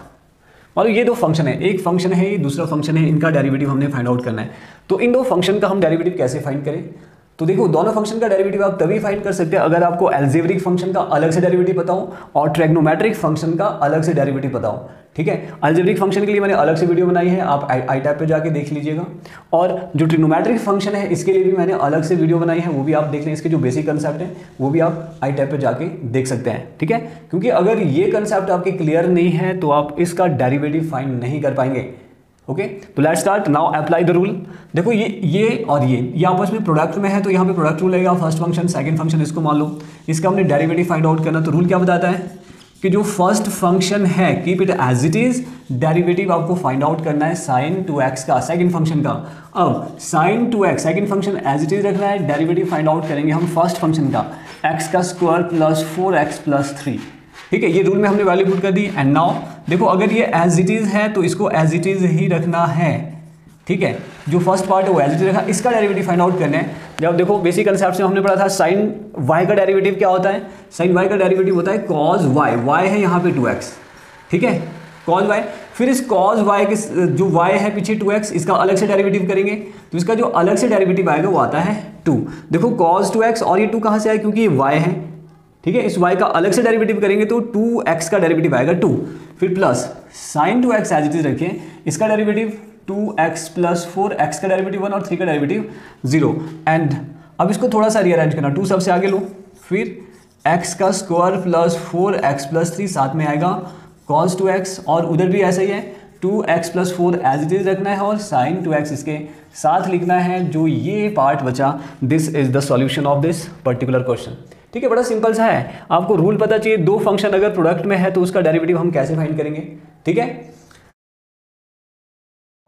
A: मान लो ये दो फंक्शन है, एक फंक्शन है ये, दूसरा फंक्शन है, इनका डेरिवेटिव हमने फाइंड आउट करना है। तो इन दो फंक्शन का हम डेरिवेटिव कैसे फाइंड करें, तो देखो दोनों फंक्शन का डेरिवेटिव आप तभी फाइंड कर सकते हैं अगर आपको अलजेब्रिक फंक्शन का अलग से डेरिवेटिव पता हो और ट्रिग्नोमेट्रिक फंक्शन का अलग से डेरिवेटिव पता हो। ठीक है, अलजेब्रिक फंक्शन के लिए मैंने अलग से वीडियो बनाई है, आप आई टैब पे जाके देख लीजिएगा, और जो ट्रिग्नोमेट्रिक फंक्शन है इसके लिए भी मैंने अलग से वीडियो बनाई है, वो भी आप देख लें। इसके जो बेसिक कंसेप्ट है वो भी आप आई टैब पे जाके देख सकते हैं। ठीक है, क्योंकि अगर ये कंसेप्ट आपके क्लियर नहीं है तो आप इसका डेरिवेटिव फाइंड नहीं कर पाएंगे। ओके, तो let's start now, apply the rule. देखो ये और ये आपस में प्रोडक्ट में है, तो यहाँ पे प्रोडक्ट रूल लगेगा, फर्स्ट फंक्शन सेकंड फंक्शन, इसको मान लो, इसका हमने डेरिवेटिव फाइंड आउट करना। तो रूल क्या बताता है कि जो फर्स्ट फंक्शन है keep it as it is, derivative आपको फाइंड आउट करना है sin 2x का, सेकंड फंक्शन का। अब sin 2x second function as it is रखना है, डेरिवेटिव फाइंड आउट करेंगे हम फर्स्ट फंक्शन का, x का स्क्वायर प्लस 4x प्लस 3। ठीक है, ये रूल में हमने वैल्यू पुट कर दी। एंड नाउ देखो अगर ये एज इट इज है तो इसको एज इट इज ही रखना है। ठीक है, जो फर्स्ट पार्ट है वो एज इट इज रखा, इसका डेरिवेटिव फाइंड आउट करना है। जब देखो बेसिक कंसेप्ट में हमने पढ़ा था साइन y का डेरिवेटिव क्या होता है, साइन y का डेरिवेटिव होता है cos y, y है यहाँ पे 2x। ठीक है, cos y, फिर इस cos y के जो y है पीछे 2x, इसका अलग से डेरिवेटिव करेंगे, तो इसका जो अलग से डेरिवेटिव आएगा वो आता है 2। देखो cos 2x और ये 2 कहाँ से आया, क्योंकि ये y है, ठीक है। इस y का अलग से डेरिवेटिव करेंगे तो 2x का डेरिवेटिव आएगा 2, फिर plus sin 2x as it is रखिए, इसका डेरिवेटिव 2x प्लस 4x का डेरिवेटिव 1 और 3 का डेरिवेटिव 0। एंड अब इसको थोड़ा सा रीअरेंज करना, 2 सबसे आगे लो, फिर x का स्क्वायर प्लस 4x प्लस 3 साथ में आएगा cos 2x, और उधर भी ऐसा ही है 2x plus 4 as it is रखना है और sin 2x इसके साथ लिखना है। जो ये पार्ट बचा, this is the solution of this particular question, ठीक है। बड़ा सिंपल सा है, आपको रूल पता चाहिए, दो फंक्शन अगर प्रोडक्ट में है तो उसका डेरिवेटिव हम कैसे फाइंड करेंगे, ठीक है।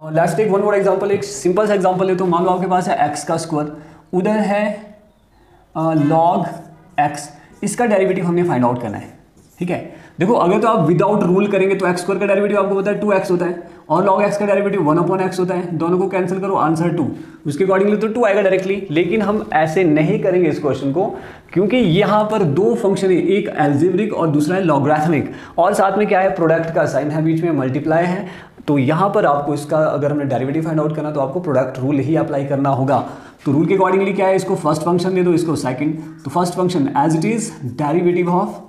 A: Let's take one more example, एक सिंपल सा एग्जांपल ले, तो मान लो आपके पास है x का स्क्वायर, उधर है log x, इसका डेरिवेटिव हमने फाइंड आउट करना है, ठीक है। देखो अगर तो आप विदाउट रूल करेंगे तो x स्क्वायर का डेरिवेटिव आपको पता है 2x होता है, और log x का डेरिवेटिव 1/x होता है, दोनों को कैंसिल करो, आंसर 2, उसके अकॉर्डिंगली तो 2 आएगा डायरेक्टली। लेकिन हम ऐसे नहीं करेंगे इस क्वेश्चन को, क्योंकि यहाँ पर दो फंक्शन है, एक एल्जेब्रिक और दूसरा है लॉगरिथमिक, और साथ में क्या है, प्रोडक्ट का साइन है, बीच में मल्टीप्लाई है। तो यहाँ पर आपको इसका अगर हमने डेरिवेटिव फाइंड आउट करना तो आपको प्रोडक्ट रूल ही अप्लाई करना होगा। तो रूल के अकॉर्डिंगली क्या है, इसको फर्स्ट फंक्शन दे दो, इसको सेकंड, तो first function as it is derivative of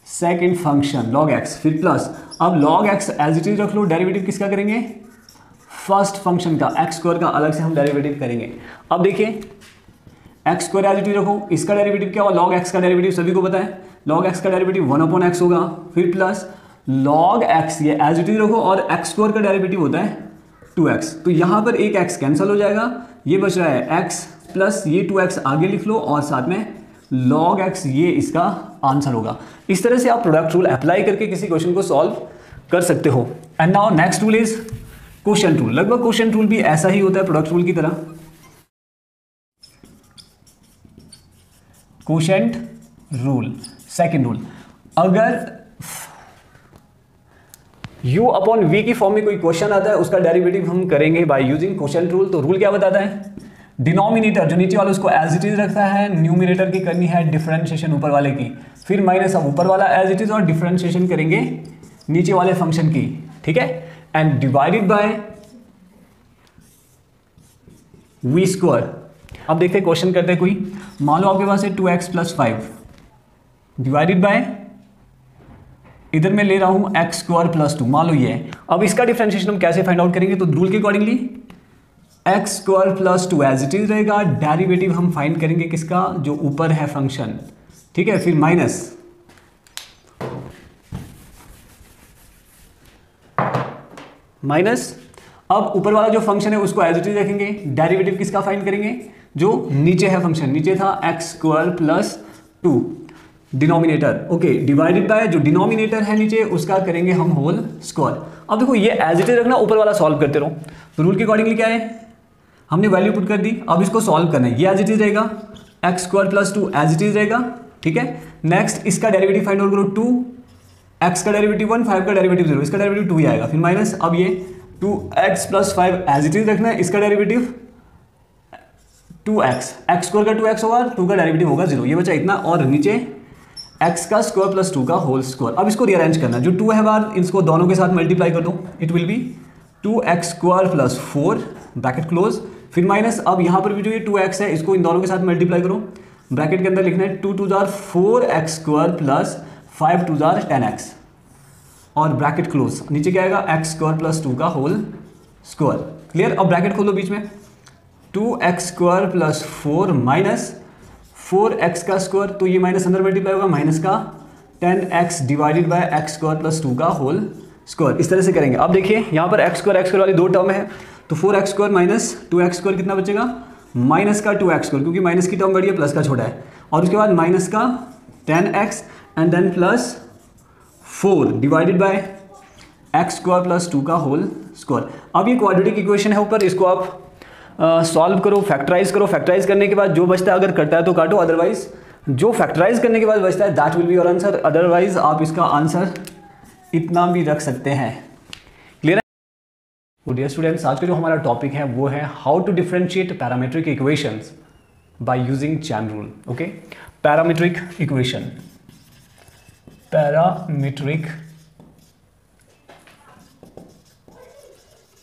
A: second function log x, फिर प्लस, अब log x as it is रख लो, डेरिवेटिव किसका करेंगे, फर्स्ट फंक्शन का, x स्क्वायर का अलग से हम डेरिवेटिव करेंगे। अब देखिए x square as it is रखो, इसका डेरिवेटिव क्या होगा, log x का डेरिवेटिव सभी को पता है, log x का डेरिवेटिव 1/x होगा, फिर प्लस log x ये एज इट इज रखो, और x स्क्वायर का डेरिवेटिव होता है 2x, तो यहाँ पर एक x कैंसिल हो जाएगा, ये बच रहा है x प्लस ये 2x आगे लिख लो, और साथ में log x, ये इसका आंसर होगा। इस तरह से आप प्रोडक्ट रूल अप्लाई करके किसी क्वेश्चन को सॉल्व कर सकते हो। And now next rule is quotient rule. लगभग क्वोशिएंट रूल भी ऐसा ही होता है प्रोडक्ट रूल की तरह। क्वोशिएंट रूल, सेकंड रूल, अगर u अपॉन v की फॉर्म में कोई क्वेश्चन आता है, उसका डेरिवेटिव हम करेंगे बाय यूजिंग क्वोशिएंट रूल। तो रूल क्या बताता है, डिनोमिनेटर जो नीचे वाला उसको एज इट इज रखता है, न्यूमिनेटर की करनी है डिफरेंशिएशन ऊपर वाले की, फिर माइनस अब ऊपर वाला एज इट इज और डिफरेंशिएशन करेंगे नीचे वाले फंक्शन की, ठीक है। And divided by v square. अब देखते हैं क्वेश्चन करते हैं कोई, मान लो आपके पास है 2x प्लस 5 डिवाइडेड बाय, इधर मैं ले रहा हूं x स्क्वायर प्लस 2, मान लो ये है। अब इसका डिफरेंशिएशन हम कैसे फाइंड आउट करेंगे, तो रूल के accordingly x square plus 2 as it is रहेगा, डेरिवेटिव हम फाइंड करेंगे किसका, जो ऊपर है फंक्शन, ठीक है, फिर माइनस अब ऊपर वाला जो फंक्शन है उसको एज इट इज रखेंगे, डेरिवेटिव किसका फाइंड करेंगे, जो नीचे है फंक्शन, नीचे था x square plus 2 denominator, okay, divided by जो डिनोमिनेटर है नीचे उसका करेंगे हम होल स्क्वायर। अब देखो ये एज इट इज रखना, ऊपर वाला सॉल्व करते रहो। तो रूल के अकॉर्डिंगली क्या है, हमने वैल्यू पुट कर दी, अब इसको सॉल्व करना है, ये एज इट इज रहेगा, x square plus 2 as it is रहेगा, ठीक है। नेक्स्ट इसका डेरिवेटिव फाइंड आउट करो, 2x का डेरिवेटिव 1, 5 का डेरिवेटिव 0, इसका डेरिवेटिव 2 ही आएगा, फिर माइनस, अब ये 2x plus 5 as it is रखना है, इसका डेरिवेटिव 2x, x स्क्वायर का 2x होगा, 2 का डेरिवेटिव होगा 0, ये बचा इतना, और नीचे x का स्क्वायर प्लस 2 का होल स्क्वायर। अब इसको रीअरेंज करना, जो 2 है बार इसको दोनों के साथ मल्टीप्लाई कर दो, it will be 2x square plus 4 bracket close, फिर माइनस, अब यहाँ पर भी जो ये 2x है इसको इन दोनों के साथ मल्टीप्लाई करो, ब्रैकेट के अंदर लिखना है 2 2 jar 4x square plus 5 2 jar 10x, और ब्रैकेट क्लोज, नीचे क्या आएगा x स्क्वायर प्लस 2 का होल स्क्वायर, क्लियर। अब ब्रैकेट खोल दो बीच में, 2x square plus 4 minus 4x का स्क्वायर, तो ये माइनस अंदर मल्टीप्लाई होगा, माइनस का 10x divided by x square plus 2 का होल स्क्वायर, इस तरह से करेंगे। अब देखिए यहाँ पर x स्क्वायर वाली दो टर्म है, तो 4x square minus 2x square कितना बचेगा, माइनस का 2x स्क्वायर, क्योंकि माइनस की टर्म बड़ी है, प्लस का छोटा है, और उसके बाद माइनस का 10x and then plus 4 divided by x square plus 2 का होल स्क्वायर। अब ये क्वाड्रेटिक इक्वेशन है ऊपर, इसको आप सॉल्व करो, फैक्टराइज करो, फैक्टराइज करने के बाद जो बचता है, अगर कटता है तो काटो, अदरवाइज जो फैक्टराइज करने के बाद बचता है that will be your answer, otherwise आप इसका आंसर इतना भी रख सकते हैं, क्लियर है। डियर स्टूडेंट्स, आज का जो हमारा टॉपिक है वो है how to differentiate parametric equations by using chain rule, okay. Parametric equation, parametric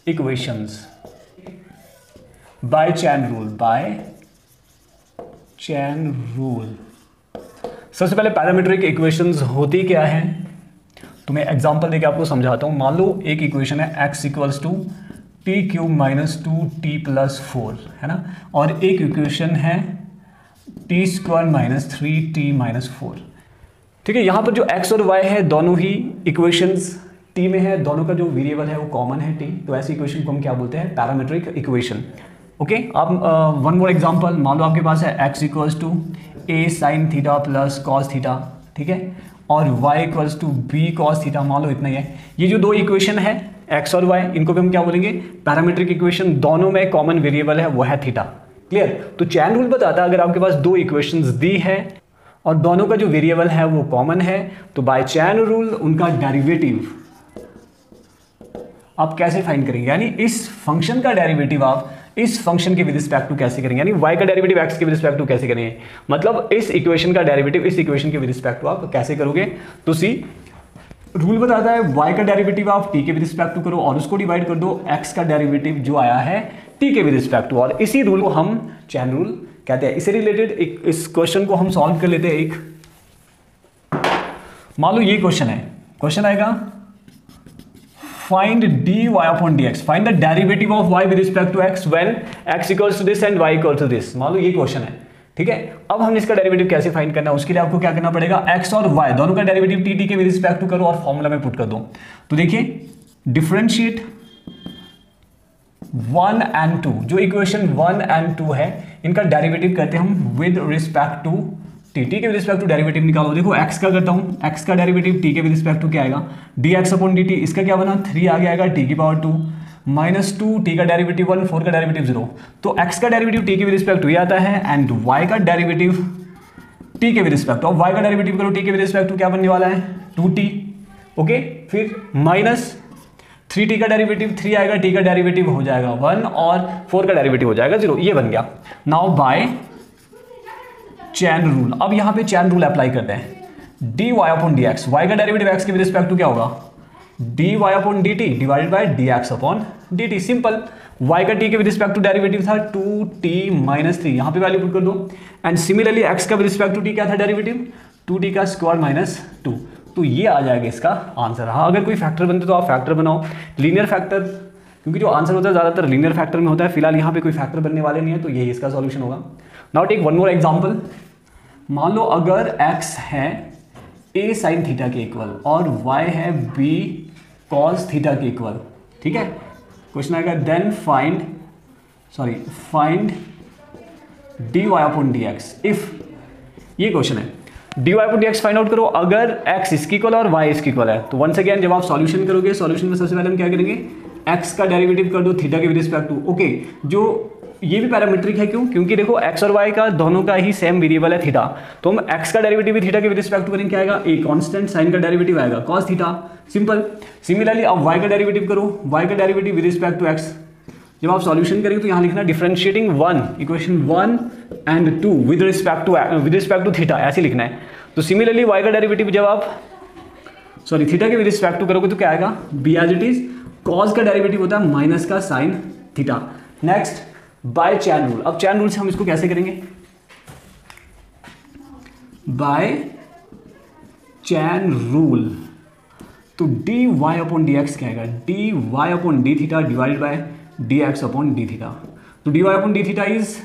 A: equations by chain rule, by chain rule. सबसे पहले पैरामीट्रिक इक्वेशंस होती क्या है, तो मैं एग्जांपल देके आपको समझाता हूं। मान लो एक इक्वेशन है x equals to t cube minus 2t plus 4, है ना, और एक इक्वेशन है T square minus 3t minus 4। ठीक है, यहां पर जो x और y है दोनों ही इक्वेशंस t में है, दोनों का जो वेरिएबल है वो कॉमन है t, तो ऐसी इक्वेशन को हम क्या बोलते हैं, पैरामीट्रिक इक्वेशन। ओके, आप वन मोर एग्जांपल, मान लो आपके पास है x equals to a sine theta plus cos theta, ठीक है, और y equals to b cos theta, मान लो इतना ही है। ये जो दो इक्वेशन है x और y, इनको भी हम क्या बोलेंगे, पैरामीट्रिक इक्वेशन। दोनों में कॉमन वेरिएबल है वो है थीटा। क्लियर? तो चैन रूल बताता है अगर आपके पास दो इक्वेशंस दी है और दोनों का जो वेरिएबल है वो कॉमन है, तो बाय चैन रूल उनका डेरिवेटिव आप कैसे फाइंड करेंगे, यानी इस फंक्शन का डेरिवेटिव आप इस फंक्शन के विद रिस्पेक्ट टू कैसे करेंगे, यानी y का डेरिवेटिव x के विद रिस्पेक्ट टू कैसे करेंगे, मतलब इस इक्वेशन का डेरिवेटिव इस इक्वेशन के विद रिस्पेक्ट टू आप कैसे करोगे। तो सी रूल बताता है y का डेरिवेटिव आप t के विद रिस्पेक्ट टू करो और उसको डिवाइड कर दो x का डेरिवेटिव जो आया है t के विद रिस्पेक्ट टू, और इसी रूल को हम चैन रूल कहते हैं। इससे रिलेटेड एक इस क्वेश्चन को हम सॉल्व कर लेते हैं। एक मान लो ये क्वेश्चन है, क्वेश्चन आएगा find dy upon dx, find the derivative of y with respect to x when x equals to this and y equals to this। मान लो ये क्वेश्चन है, ठीक है। अब हम इसका डेरिवेटिव कैसे फाइंड करना है, उसके लिए आपको क्या करना पड़ेगा, x और y दोनों का डेरिवेटिव t के विद रिस्पेक्ट टू करो और फॉर्मूला में पुट कर दो। तो देखिए डिफरेंशिएट 1 and 2, जो इक्वेशन 1 and 2 है इनका डेरिवेटिव करते हैं हम विद रिस्पेक्ट टू टी के विद रिस्पेक्ट टू डेरिवेटिव निकालो। देखो x का करता हूं, x का डेरिवेटिव t के विद रिस्पेक्ट टू क्या आएगा, dx अपॉन dt, इसका क्या बना 3 आगे आएगा t की पावर 2 माइनस 2, t का डेरिवेटिव 1, 4 का डेरिवेटिव 0, तो x का डेरिवेटिव t के विद रिस्पेक्ट टू ये आता है एंड y का डेरिवेटिव t के विद रिस्पेक्ट टू, अब y का डेरिवेटिव करो t के विद रिस्पेक्ट टू क्या बनने वाला है 2t। ओके, फिर माइनस 3t का डेरिवेटिव 3 आएगा, t का डेरिवेटिव हो जाएगा 1 और 4 का डेरिवेटिव हो जाएगा 0, ये बन गया। नाउ बाय चैन रूल, अब यहां पे चैन रूल अप्लाई करते हैं। dy अपॉन dx, y का डेरिवेटिव x के विद रिस्पेक्ट टू क्या होगा, dy upon dt divided by dx upon dt। Simple, y का t के विद रिस्पेक्ट टू डेरिवेटिव था 2t माइनस 3, यहां पे वैल्यू पुट कर दो एंड सिमिलरली x का विद रिस्पेक्ट टू t क्या था डेरिवेटिव 2t का स्क्वायर माइनस 2, तो ये आ जाएगा इसका आंसर। हाँ, अगर कोई फैक्टर बनते तो आप फैक्टर बनाओ, लीनियर फैक्टर, क्योंकि जो आंसर होता है ज्यादातर लीनियर फैक्टर में होता है। फिलहाल यहाँ पे कोई फैक्टर बनने वाले नहीं है, तो यही इसका सॉल्यूशन होगा। Now take one more example, मान लो अगर x है a साइन थीटा के इक्वल और y है b कॉस थीटा के इक्वल, ठीक है। क्वेश्चन आएगा then find dy upon dx if, ये क्वेश्चन है, dy upon dx find out करो अगर x इसकी इक्वल और y इसकी इक्वल है। तो वंस अगेन जब आप सॉल्यूशन करोगे, सॉल्यूशन में सबसे पहले हम क्या करेंगे, x का डेरिवेटिव कर दो थीटा के विद रिस्पेक्ट टू। ओके, जो ये भी पैरामीट्रिक है, क्यों, क्योंकि देखो x और y का दोनों का ही सेम वेरिएबल है थीटा, तो हम x का डेरिवेटिव भी थीटा के विद रिस्पेक्ट टू करेंगे, क्या आएगा a कांस्टेंट, साइन का डेरिवेटिव आएगा cos थीटा, सिंपल। सिमिलरली अब y का डेरिवेटिव करो, y का derivative with respect to x, जब आप सॉल्यूशन करेंगे तो यहां लिखना differentiating 1 equation 1 and 2 with respect to theta, ऐसे लिखना है। तो सिमिलरली y का डेरिवेटिव जब आप थीटा के विद रिस्पेक्ट टू करोगे तो क्या आएगा b as it is, cos का डेरिवेटिव होता है माइनस का sine theta. Next by chain rule, अब चैन रूल से हम इसको कैसे करेंगे, बाय चैन रूल, तो dy अपॉन dx क्या आएगा, dy upon d theta divided by dx upon d theta. तो dy upon d theta is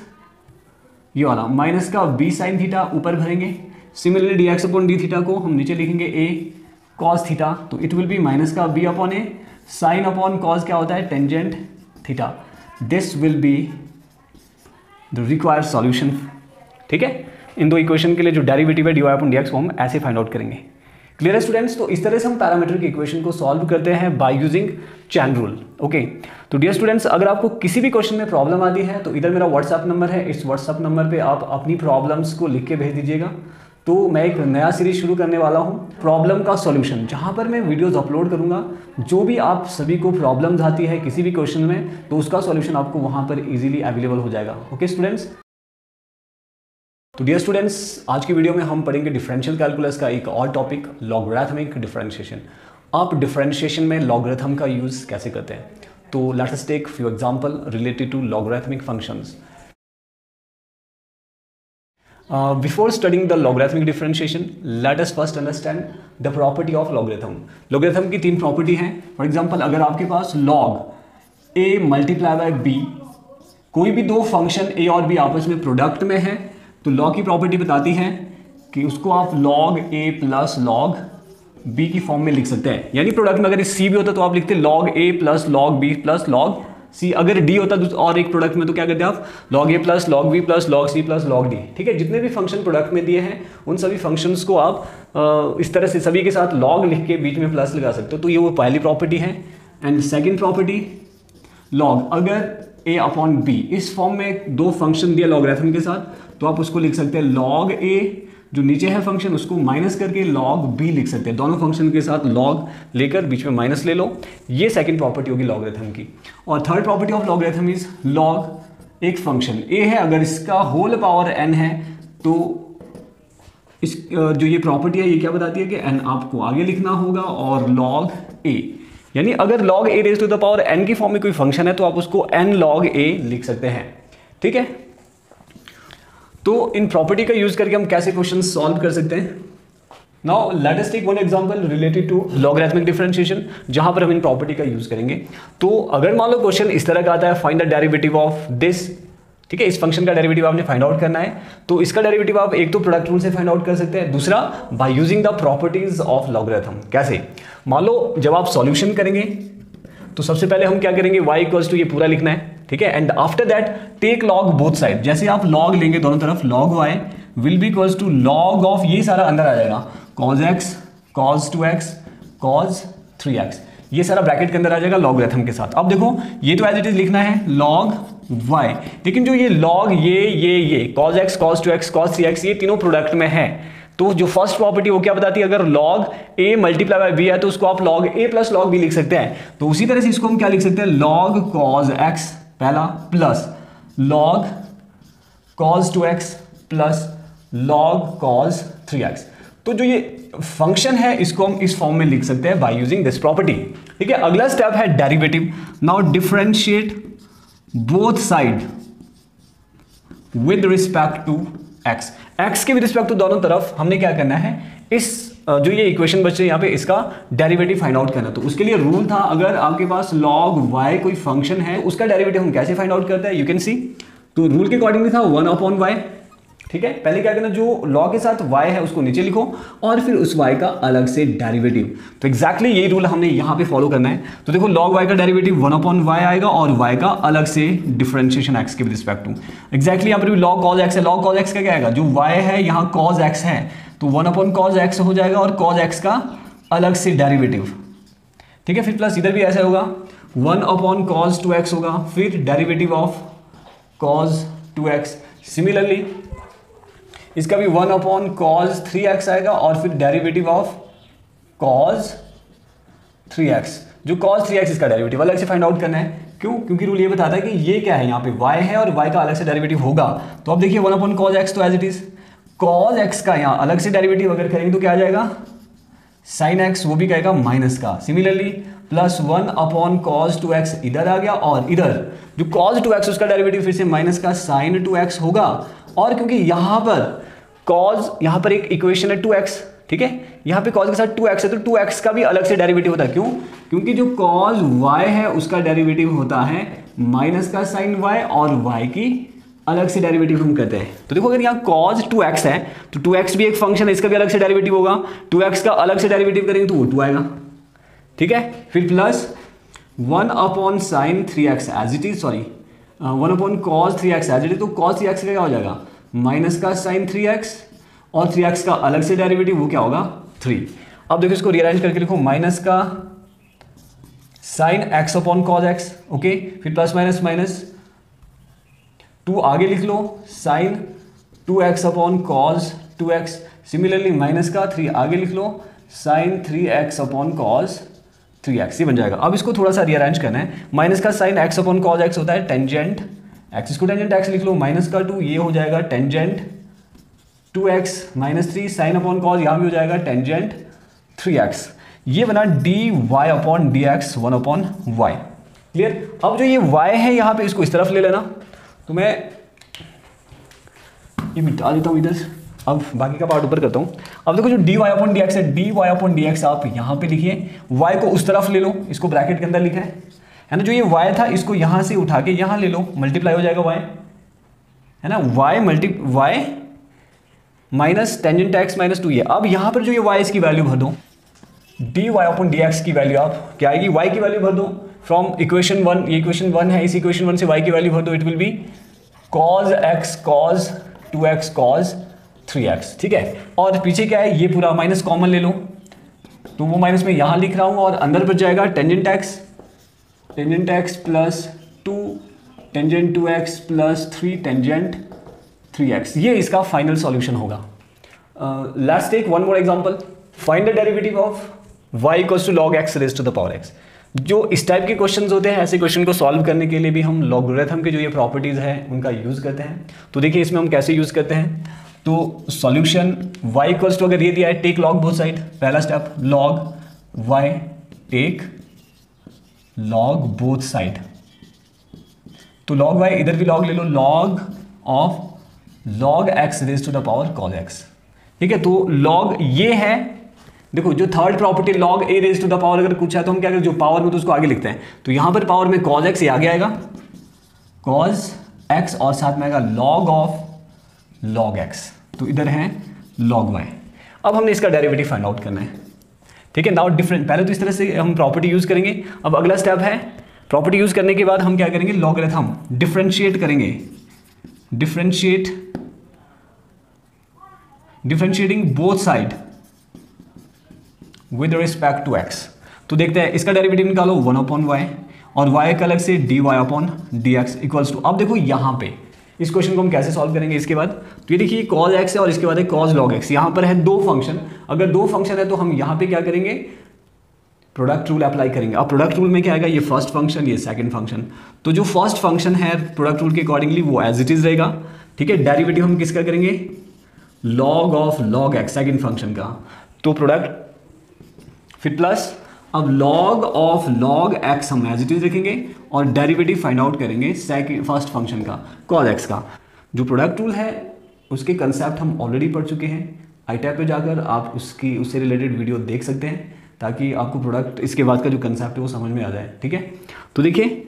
A: ये वाला माइनस का b साइन थीटा ऊपर भरेंगे, similarly dx upon d theta को हम नीचे लिखेंगे a cos थीटा, तो इट विल बी माइनस का b upon a sine upon cos क्या होता है tangent theta. This will be the required solution, ठीक है। इन दो इक्वेशन के लिए जो डेरिवेटिव है dy अपॉन dx को हम ऐसे फाइंड आउट करेंगे। क्लियर है स्टूडेंट्स? तो इस तरह से हम पैरामीट्रिक इक्वेशन को सॉल्व करते हैं bye using chain rule. Okay, तो डियर स्टूडेंट्स, अगर आपको किसी भी क्वेश्चन में प्रॉब्लम आती है तो इधर मेरा व्हाट्सएप नंबर है, इस व्हाट्सएप नंबर पे आप अपनी प्रॉब्लम्स को लिख के भेज दीजिएगा। तो मैं एक नया सीरीज शुरू करने वाला हूँ, प्रॉब्लम का सॉल्यूशन, जहाँ पर मैं वीडियोस अपलोड करूँगा। जो भी आप सभी को प्रॉब्लम्स आती है किसी भी क्वेश्चन में, तो उसका सॉल्यूशन आपको वहाँ पर इजीली अवेलेबल हो जाएगा। ओके स्टूडेंट्स, तो डियर स्टूडेंट्स, आज की वीडियो में हम पढ़ेंगे डिफरेंशियल कैलकुलस का एक और टॉपिक, लॉगरिथमिक डिफरेंशिएशन। आप डिफरेंशिएशन में लॉगरिथम का यूज़ कैसे करते हैं। तो let's us take few example related to logarithmic functions. Before studying the logarithmic differentiation, let us first understand the property of logarithm. Logarithm की तीन प्रॉपर्टी हैं. फॉर एग्जाम्पल अगर आपके पास log a multiply by b, कोई भी दो function a और b आपस में प्रोडक्ट में है, तो log की प्रॉपर्टी बताती है कि उसको आप log a plus log b की फॉर्म में लिख सकते हैं. यानी प्रोडक्ट में अगर c भी होता तो आप लिखते log a plus log b plus log c. अगर d होता और एक प्रोडक्ट में तो क्या करते हैं आप log a plus log b plus log c plus log d. ठीक है, जितने भी फंक्शन प्रोडक्ट में दिए हैं उन सभी फंक्शंस को आप इस तरह से सभी के साथ log लिख के बीच में प्लस लगा सकते हो. तो ये वो पहली प्रॉपर्टी है. एंड सेकेंड प्रॉपर्टी, log अगर a अपॉन b इस फॉर्म में दो फंक्शन दिया लॉगरिथम के साथ तो आप उसको लिख सकते हैं log a, जो नीचे है फंक्शन उसको माइनस करके log b लिख सकते हैं. दोनों फंक्शन के साथ log लेकर बीच में माइनस ले लो. ये सेकंड प्रॉपर्टी होगी लॉगरिथम की. और third property of logarithm is log, एक फंक्शन a है अगर इसका होल पावर n है तो इस जो ये प्रॉपर्टी है ये क्या बताती है कि n आपको आगे लिखना होगा और log a, यानी अगर log a raise to the power n की फॉर्म में कोई फंक्शन है तो आप उसको n log a लिख सकते हैं. ठीक है, तो इन प्रॉपर्टी का यूज करके हम कैसे क्वेश्चन सॉल्व कर सकते हैं. Now let us take one example related to logarithmic differentiation, जहां पर हम इन प्रॉपर्टी का यूज करेंगे. तो अगर मान लो क्वेश्चन इस तरह का आता है, find the derivative of this. ठीक है, इस फंक्शन का डेरिवेटिव आपने फाइंड आउट करना है. तो इसका डेरिवेटिव आप एक तो प्रोडक्ट रूल से फाइंड आउट कर सकते हैं, दूसरा by using the properties of logarithm. कैसे? मान लो जब आप सॉल्यूशन करेंगे तो सबसे पहले हम क्या करेंगे, y इक्वल्स टू ये पूरा लिखना है. ठीक है, and after that take log both side. जैसे आप log लेंगे दोनों तरफ, log y will be equals to log of, ये सारा अंदर आ जाएगा, cos x cos 2x cos 3x, ये सारा ब्रैकेट के अंदर आ जाएगा लॉगरिथम के साथ. अब देखो ये तो एज इट इज लिखना है log y, लेकिन जो ये log ये cos x cos 2x cos 3x ये तीनों प्रोडक्ट में है. तो जो फर्स्ट प्रॉपर्टी वो क्या बताती है, अगर log a multiply by b है तो उसको आप log a plus log b लिख सकते हैं. तो उसी तरह से इसको हम क्या लिख सकते हैं, log cos x पहला plus log cos 2x plus log cos 3x. तो जो ये फंक्शन है इसको हम इस फॉर्म में लिख सकते हैं बाय यूजिंग दिस प्रॉपर्टी. ठीक है, अगला स्टेप है derivative. Now differentiate both side with respect to x. x के विद रिस्पेक्ट टू दोनों तरफ हमने क्या करना है, इस जो ये इक्वेशन बचे हैं यहाँ पे इसका डेरिवेटिव फाइंड आउट करना. तो उसके लिए रूल था, अगर आपके पास log y कोई फंक्शन है उसका डेरिवेटिव हम कैसे फाइंड आउट करते हैं, यू कैन सी. तो रूल के अकॉर्डिंगली था 1 अपॉन y. ठीक है, पहले क्या करना, जो log के साथ y है उसको नीचे लिखो और फिर उस y का अलग से डेरिवेटिव. तो एग्जैक्टली यही रूल हमने यहाँ पे फॉलो करना है. तो देखो log y का डेरिवेटिव 1 अपॉन y आएगा और y का अलग से डिफरेंशिएशन x के विद रिस्पेक्ट टू. एग्जैक्टली यहाँ पर भी log cos x है, log cos x का क्या आएगा, जो y है यहाँ cos x है तो 1 अपॉन cos x हो जाएगा और cos x का अलग से डेरिवेटिव. ठीक है, फिर प्लस इधर भी ऐसा होगा 1 अपॉन cos 2x होगा, फिर derivative of cos 2x. Similarly इसका भी 1 अपॉन cos 3x आएगा और फिर डेरिवेटिव ऑफ cos 3x. जो cos 3x इसका डेरिवेटिव अलग से फाइंड आउट करना है. क्यों? क्योंकि रूल ये बताता है कि ये क्या है, यहाँ पे y है और y का अलग से डेरिवेटिव होगा. तो अब देखिए 1 अपॉन cos x तो as it is, cos x का यहाँ अलग से डेरिवेटिव अगर करेंगे तो क्या आ जाएगा, sin x, वो भी कहेगा माइनस का. Similarly plus 1 upon cos 2x इधर आ गया और इधर जो cos 2x उसका डेरिवेटिव फिर से माइनस का sin 2x होगा. और क्योंकि यहाँ पर cos, यहाँ पर एक इक्वेशन है 2x. ठीक है, यहाँ पे cos के साथ 2x है तो 2x का भी अलग से डेरिवेटिव होता है. क्यों? क्योंकि जो cos y है उसका डेरिवेटिव होता है माइनस का sin y और y की अलग से डेरिवेटिव हम करते हैं. तो देखो अगर यहाँ cos 2x है तो 2x भी एक फंक्शन है, इसका भी अलग से डेरिवेटिव होगा. 2x का अलग से डेरिवेटिव करेंगे तो वो 2 आएगा. ठीक है, फिर plus 1 upon sin 3x as it is, sorry 1 upon cos 3x as it is. तो cos 3x का क्या हो जाएगा, माइनस का sin 3x और 3x का अलग से डेरिवेटिव वो क्या होगा 3. अब देखो इसको रीअरेंज करके लिखो, माइनस का sin x upon cos x. Okay, फिर प्लस माइनस माइनस 2 आगे लिख लो, sin 2x upon cos 2x. Similarly minus का 3 आगे लिख लो, sin 3x upon cos 3x. ये बन जाएगा. अब इसको थोड़ा सा रीअरेंज करना है. माइनस का sin x upon cos x होता है टेंजेंट x, इसको टेंजेंट x लिख लो. माइनस का 2 ये हो जाएगा tangent 2x minus 3, sine upon cos यहाँ भी हो जाएगा टेंजेंट 3x. ये बना dy upon dx 1 upon y. Clear. अब जो ये y है यहाँ पे इसको इस तरफ ले लेना, तो मैं ये मिटा देता हूँ इधर। अब बाकी का पार्ट ऊपर करता हूँ। अब देखो जो dy अपॉन डी एक्स है, dy अपॉन डी एक्स आप यहाँ पे लिखिए, y को उस तरफ ले लो, इसको ब्रैकेट के अंदर लिखा है ना। जो ये y था इसको यहाँ से उठा के यहाँ ले लो, मल्टीप्लाई हो जाएगा y, है ना। y minus tangent x minus 2 ये। अब यहाँ पर जो ये y इसकी वैल्यू भर दो, dy अपॉन डी एक्स की वैल्यू आप क्या आएगी, y की वैल्यू भर दो फ्रॉम इक्वेशन 1, ये इक्वेशन 1 है, इस इक्वेशन 1 से y की वैल्यू भर दो, it will B cos x cos 2x cos 3x, ठीक है। और पीछे क्या है, ये पूरा माइनस कॉमन ले लो, तो वो माइनस में यहाँ लिख रहा हूँ और अंदर बच जाएगा tangent x plus 2 tangent 2x plus 3 tangent 3x। ये इसका फाइनल सॉल्यूशन होगा। Let's take one more example. Find the derivative of y equals to log x raise to the power x। जो इस टाइप के क्वेश्चंस होते हैं, ऐसे question को सॉल्व करने के लिए भी हम लॉगरिथम के जो ये प्रॉपर्टीज़ है उनका यूज़ करते हैं। तो देखिए इसमें हम कैसे यूज़ करते हैं। तो सॉल्यूशन y इक्वल्स टू, अगर ये दिया है टेक लॉग बोथ साइड, पहला step log y take log both side. तो लॉग y इधर भी लॉग ले लो, log of log x raise to the power cos x, ठीक है। तो लॉग ये है, देखो जो third property log a raise to the power अगर पूछा है तो हम क्या करें, जो पावर में तो उसको आगे लिखते हैं। तो यहां पर पावर में cos x ये आगे आएगा cos x और साथ में आएगा log ऑफ log x, तो इधर है log y। अब हमने इसका डेरिवेटिव फाइंड आउट करना है, ठीक है। नाउ डिफरेंट, पहले तो इस तरह से हम प्रॉपर्टी यूज करेंगे। अब अगला स्टेप है प्रॉपर्टी यूज करने के बाद हम क्या करेंगे, लॉगरिथम डिफरेंशिएट करेंगे, differentiating both side with respect to x। तो देखते हैं इसका डेरिवेटिव निकालो 1 अपॉन y और y का अलग से dy upon d x equals to. अब देखो यहाँ पे इस क्वेश्चन को हम कैसे सॉल्व करेंगे इसके बाद। तो ये देखिए cos x है और इसके बाद है cos log x। यहाँ पर है दो फंक्शन, अगर दो फंक्शन है तो हम यहाँ पे क्या करेंगे, प्रोडक्ट रूल अप्लाई करेंगे। अब प्रोडक्ट रूल में क्या आएगा, ये फर्स्ट फंक्शन ये सेकंड फंक्शन। तो जो फर्स्ट फंक्शन है प्रोडक्ट रूल के अकॉर्डिंगली वो एज इट इज रहेगा, ठीक है। डेरिवेटिव हम किसका करेंगे, log of log x second function का। तो प्रोडक्ट फिर प्लस, अब log ऑफ log x हम एज इट इज रखेंगे और डेरिवेटिव फाइंड आउट करेंगे फर्स्ट फंक्शन का cos x का। जो प्रोडक्ट रूल है उसके कंसेप्ट हम ऑलरेडी पढ़ चुके हैं, आई टैब पे जाकर आप उससे रिलेटेड वीडियो देख सकते हैं ताकि आपको प्रोडक्ट इसके बाद का जो कंसेप्ट है वो समझ में आ जाए, ठीक है। तो देखिए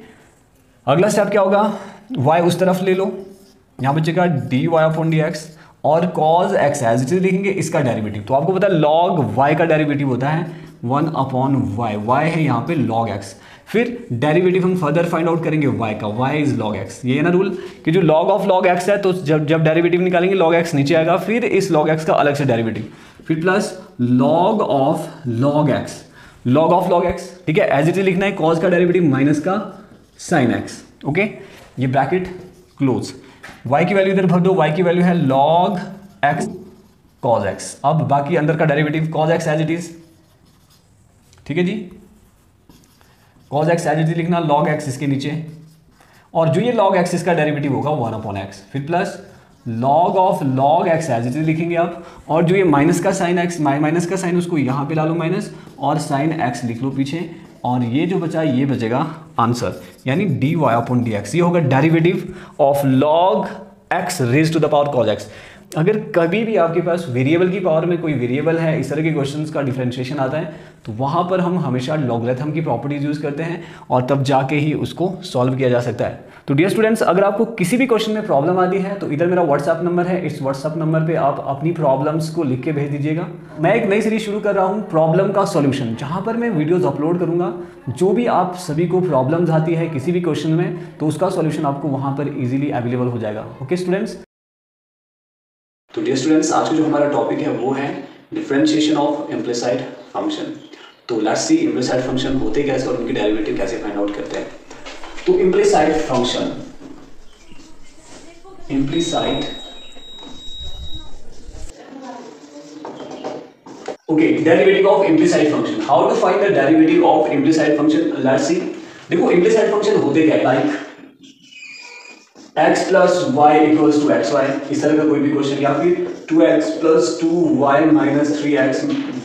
A: अगला स्टेप क्या होगा, y उस तरफ ले लो, यहाँ बचेगा dy अपॉन डी एक्स और cos x as it is लिखेंगे इसका डेरिवेटिव। तो आपको पता है log y का डेरिवेटिव होता है 1 अपॉन y है यहाँ पे log x। फिर डेरिवेटिव हम फर्दर फाइंड आउट करेंगे y का, y इज log x। ये है ना रूल कि जो log ऑफ log x है तो जब डेरिवेटिव निकालेंगे log x नीचे आएगा, फिर इस log x का अलग से डेरिवेटिव, फिर plus log of log x, ठीक है। एज इट इज लिखना है, cos का डेरिवेटिव माइनस का sin x, ओके। ये ब्रैकेट क्लोज। y की वैल्यू इधर भर दो, y की वैल्यू है log x cos x। अब बाकी अंदर का derivative cos x as it is, ठीक है जी। cos x as it is लिखना, log x इसके नीचे, और जो ये log x इसका डेरिवेटिव होगा 1 अपॉन x, फिर plus log of log x as it is लिखेंगे आप, और जो ये माइनस का साइन x, माइनस का साइन उसको यहाँ पे डालो माइनस, और साइन x लिख लो पीछे, और ये जो बचा ये बचेगा आंसर, यानी dy अपॉन डी एक्स। ये होगा derivative of log x raise to the power cos x। अगर कभी भी आपके पास वेरिएबल की पावर में कोई वेरिएबल है, इस तरह के क्वेश्चंस का डिफरेंशिएशन आता है, तो वहाँ पर हम हमेशा लॉगरिथम की प्रॉपर्टीज यूज़ करते हैं और तब जाके ही उसको सॉल्व किया जा सकता है। तो डियर स्टूडेंट्स, अगर आपको किसी भी क्वेश्चन में प्रॉब्लम आती है तो इधर मेरा व्हाट्सएप नंबर है, इस व्हाट्सएप नंबर पर आप अपनी प्रॉब्लम्स को लिख के भेज दीजिएगा। मैं एक नई सीरीज शुरू कर रहा हूँ प्रॉब्लम का सॉल्यूशन, जहाँ पर मैं वीडियोज़ अपलोड करूँगा। जो भी आप सभी को प्रॉब्लम्स आती है किसी भी क्वेश्चन में, तो उसका सॉल्यूशन आपको वहाँ पर ईजिली अवेलेबल हो जाएगा। Okay students. तो डियर स्टूडेंट्स, आज का जो हमारा टॉपिक है वो है डिफरेंशिएशन ऑफ इम्प्लिसाइड फंक्शन। तो लेट्स सी इम्प्लिसाइड फंक्शन होते कैसे और उनके डेरिवेटिव कैसे फाइंड आउट करते हैं। तो implicit function, implicit, okay, derivative of implicit function. How to find the derivative of implicit function, let's see. देखो इम्प्लिसाइड फंक्शन होते क्या है, like x plus y equals to x y, इस तरह का कोई भी क्वेश्चन, या फिर 2x प्लस 2y minus 3x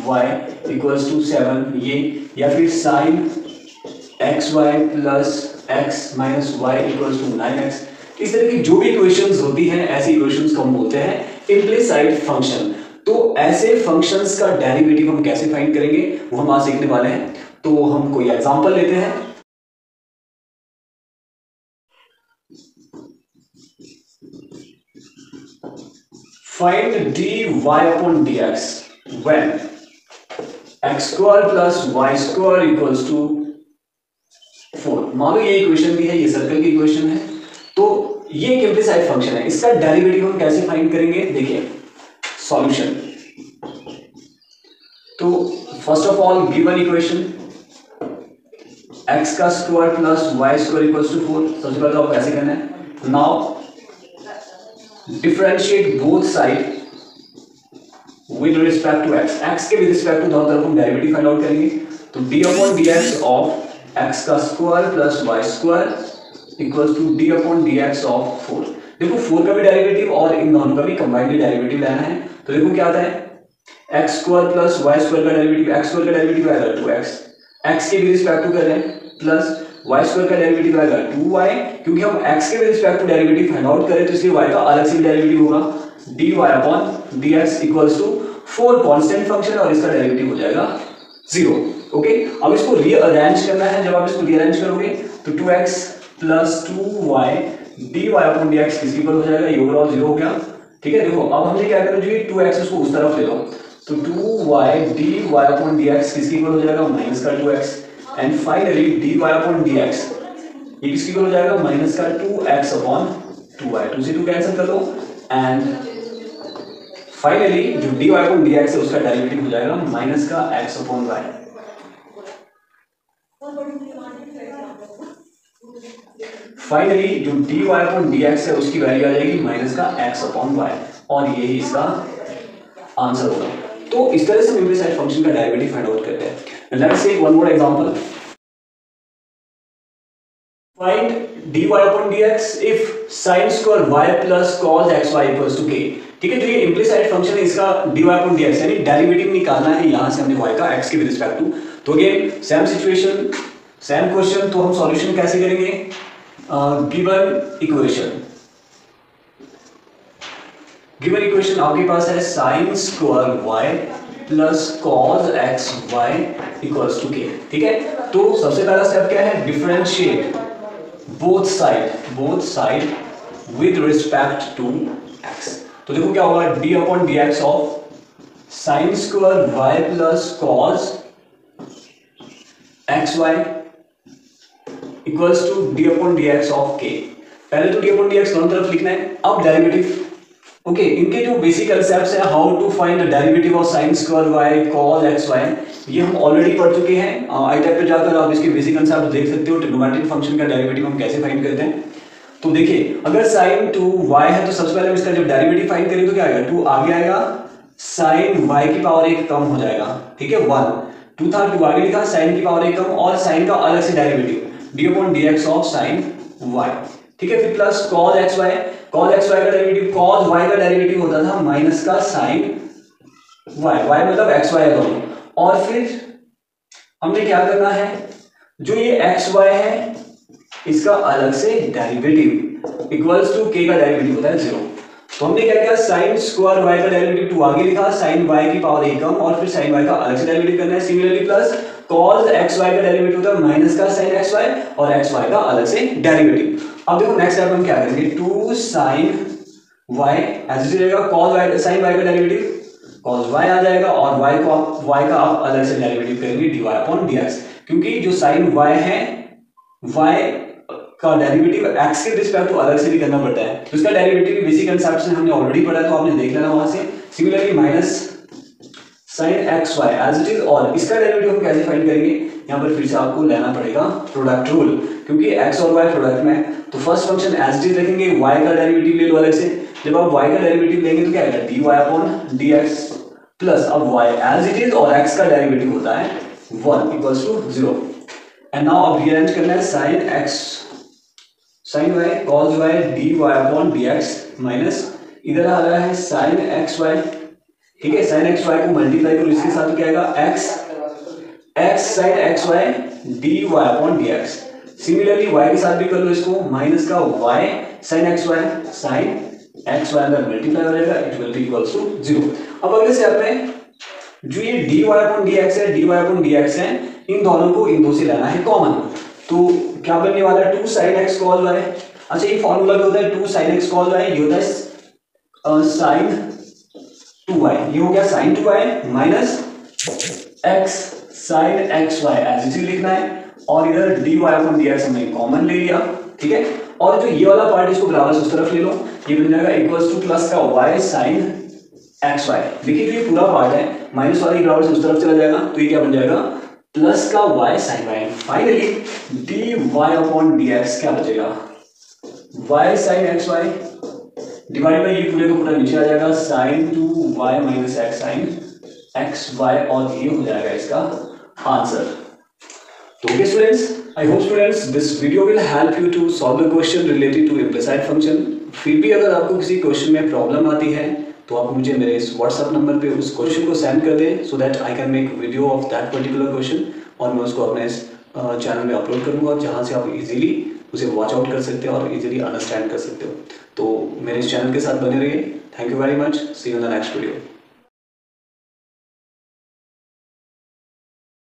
A: y equals to 7, ये, या फिर sine xy plus x minus y equals to 9x। इस तरह की जो भी इक्वेशंस होती हैं ऐसी इक्वेशंस को हम बोलते हैं इम्प्लिसाइड फंक्शन। तो ऐसे फंक्शंस का डेरिवेटिव हम कैसे फाइंड करेंगे वो हम आज सीखने वाले हैं। तो हम कोई एग्जांपल लेते हैं। Find dy upon dx when x square plus y square equals to 4। मान लो ये इक्वेशन भी है, ये सर्कल की इक्वेशन है, तो ये एक इम्प्लिसाइड फंक्शन है। इसका डेरिवेटिव हम कैसे फाइंड करेंगे, देखिए सॉल्यूशन। तो first of all given equation x का square plus y square equals to 4। सबसे पहले तो आपको ऐसे करना है। Now differentiate both side with respect to x। x के विद रिस्पेक्ट टू दोनों तरफ हम डेरिवेटिव फाइंड आउट करेंगे। तो d upon dx of x का square plus y square equals to d upon dx of 4। देखो 4 का भी डेरिवेटिव और इन दोनों का भी कंबाइंड डेरिवेटिव लेना है। तो देखो क्या आता है, x square plus y square का डेरिवेटिव, x स्क्वायर का डेरिवेटिव आएगा 2x, x के विद रिस्पेक्ट टू कर रहे हैं, प्लस y स्क्वायर का डेरिवेटिव आएगा 2y। क्योंकि हम x के with respect to derivative find out करें तो इसलिए y का अलग से डेरिवेटिव होगा, dy upon dx equals to 4 constant function और इसका डेरिवेटिव हो जाएगा 0। ओके, अब इसको रीअरेंज करना है। जब आप इसको रीअरेंज करोगे तो 2x प्लस 2y dy अपॉन dx किसके इक्वल हो जाएगा, ये ओवरऑल 0 हो गया। ठीक है, देखो अब हमने क्या करा, जो ये 2x उसको उस तरफ ले लो, तो 2y dy अपॉन dx किसके इक्वल हो जाएगा, माइनस का 2x। And finally dy upon dx ये किसके इक्वल हो जाएगा, माइनस का 2x अपॉन 2y। 2 से 2 कैंसिल कर दो एंड फाइनली जो dy अपॉन dx है उसका डेरिवेटिव हो जाएगा माइनस का x अपॉन y। फाइनली जो dy अपॉन dx है उसकी वैल्यू आ जाएगी माइनस का x अपॉन y और यही इसका आंसर होगा। तो इस तरह से हम इम्प्लिसाइड फंक्शन का डेरिवेटिव फाइंड आउट करते हैं। Let's take one more example. Find dy upon dx if sin square y plus cos xy equals to k। ठीक है, जो ये इम्प्लिसाइड फंक्शन है इसका dy upon dx यानी डेरिवेटिव निकालना है यहां से हमने y का x के विद रिस्पेक्ट टू। तो again same situation same question, तो हम सॉल्यूशन कैसे करेंगे, गिवन इक्वेशन आपके पास है sin square y plus cos xy equals to k। ठीक है, तो सबसे पहला स्टेप क्या है, differentiate both side with respect to x। तो देखो क्या होगा, d upon dx of sin square y plus cos xy equals to d upon dx of k। पहले तो d अपॉन dx दोनों तरफ लिखना है, अब डेरिवेटिव। ओके, इनके जो बेसिक कंसेप्ट्स है, how to find the derivative of sin square y cos xy, ये हम ऑलरेडी पढ़ चुके हैं। आई-टैब पे जाकर आप इसके बेसिक कंसेप्ट देख सकते हो, ट्रिग्नोमेट्रिक फंक्शन का डेरिवेटिव हम कैसे फाइंड करते हैं। तो देखिए अगर sin 2y है तो सबसे पहले हम इसका जब डेरिवेटिव फाइंड करेंगे तो क्या आएगा, 2 आगे आएगा, sin y की पावर 1 कम हो जाएगा। ठीक है, 1 2 था, 2 आगे लिखा, sin की पावर 1 कम और sin का अलग से derivative d upon dx of sin y। ठीक है, फिर प्लस cos xy का डेरिवेटिव, cos y का डेरिवेटिव होता था माइनस का sin y, y मतलब xy है दोनों। और फिर हमने क्या करना है, जो ये xy है इसका अलग से डेरिवेटिव इक्वल्स टू k का डेरिवेटिव होता है 0। तो हमने क्या किया, sin स्क्वायर y का डेरिवेटिव 2 आगे लिखा, sin y की पावर 1 कम और फिर sin y का अलग से डेरिवेटिव करना है। सिमिलरली प्लस cos xy का डेरिवेटिव होता है माइनस का sin xy और xy का अलग से डेरिवेटिव। अब देखो नेक्स्ट स्टेप हम क्या करेंगे, 2 sin y ऐसे रहेगा, cos y sin y का डेरिवेटिव cos y आ जाएगा और y का आप अलग से डेरिवेटिव करेंगे dy अपॉन dx। क्योंकि जो sin y है y का डेरिवेटिव x के रिस्पेक्ट टू अलग से भी करना पड़ता है, तो इसका डेरिवेटिव की बेसिक कंसेप्ट हमने ऑलरेडी पढ़ा है, तो आपने देख लेना वहां से। Similarly minus sin xy as it is, और इसका डेरिवेटिव हम कैसे फाइंड करेंगे, यहाँ पर फिर से आपको लेना पड़ेगा प्रोडक्ट रूल, क्योंकि x और y प्रोडक्ट में। तो first function as it is रखेंगे, y का डेरिवेटिव ले लो अलग से। जब आप y का डेरिवेटिव लेंगे तो क्या आएगा, dy अपॉन dx प्लस, अब y एज इट इज और x का डेरिवेटिव होता है 1 इक्वल्स टू 0। एंड नाउ अब रीअरेंज करना है, sin y cos y dy upon dx minus इधर आ रहा है sin xy। ठीक है, sin xy को मल्टीप्लाई करो इसके साथ, क्या आएगा, x sin xy dy upon dx। Similarly y के साथ भी कर लो इसको, माइनस का y sin xy, sin xy अगर मल्टीप्लाई हो जाएगा it will be equals to 0। अब अगले स्टेप में जो ये dy अपॉन dx है, dy अपॉन dx है, इन दोनों को इन दो से लेना है कॉमन। तो क्या बनने वाला है 2 sin x cos y। अच्छा ये फॉर्मूला भी होता है 2 sin x cos y, ये होता है sin 2y, ये हो गया sin 2y minus x sin xy as it is लिखना है, और इधर dy अपॉन dx हमने कॉमन ले लिया, ठीक है। और जो ये वाला पार्ट इसको बराबर उस तरफ ले लो, ये बन जाएगा इक्वल्स टू प्लस का y sin xy। देखिए जो ये पूरा पार्ट है माइनस वाला बराबर से उस तरफ चला जाएगा, तो ये क्या बन जाएगा प्लस का y sin y। Finally dy upon dx क्या बचेगा y sin xy divide by ये पूरे को पूरा नीचे आ जाएगा sin 2y minus x sin xy, और ये हो जाएगा इसका आंसर। तो okay students, I hope students this video will help you to solve the question related to implicit function. फिर भी अगर आपको किसी क्वेश्चन में प्रॉब्लम आती है तो आप मुझे मेरे इस व्हाट्सएप नंबर पे उस क्वेश्चन को सेंड कर दें, so that I can make video of that particular question, और मैं उसको अपने चैनल में अपलोड करूंगा, जहां से आप इजीली उसे वॉच आउट कर सकते हो और इजीली अंडरस्टैंड कर सकते हो। तो मेरे इस चैनल के साथ बने रहिए। Thank you very much, see you in the next video.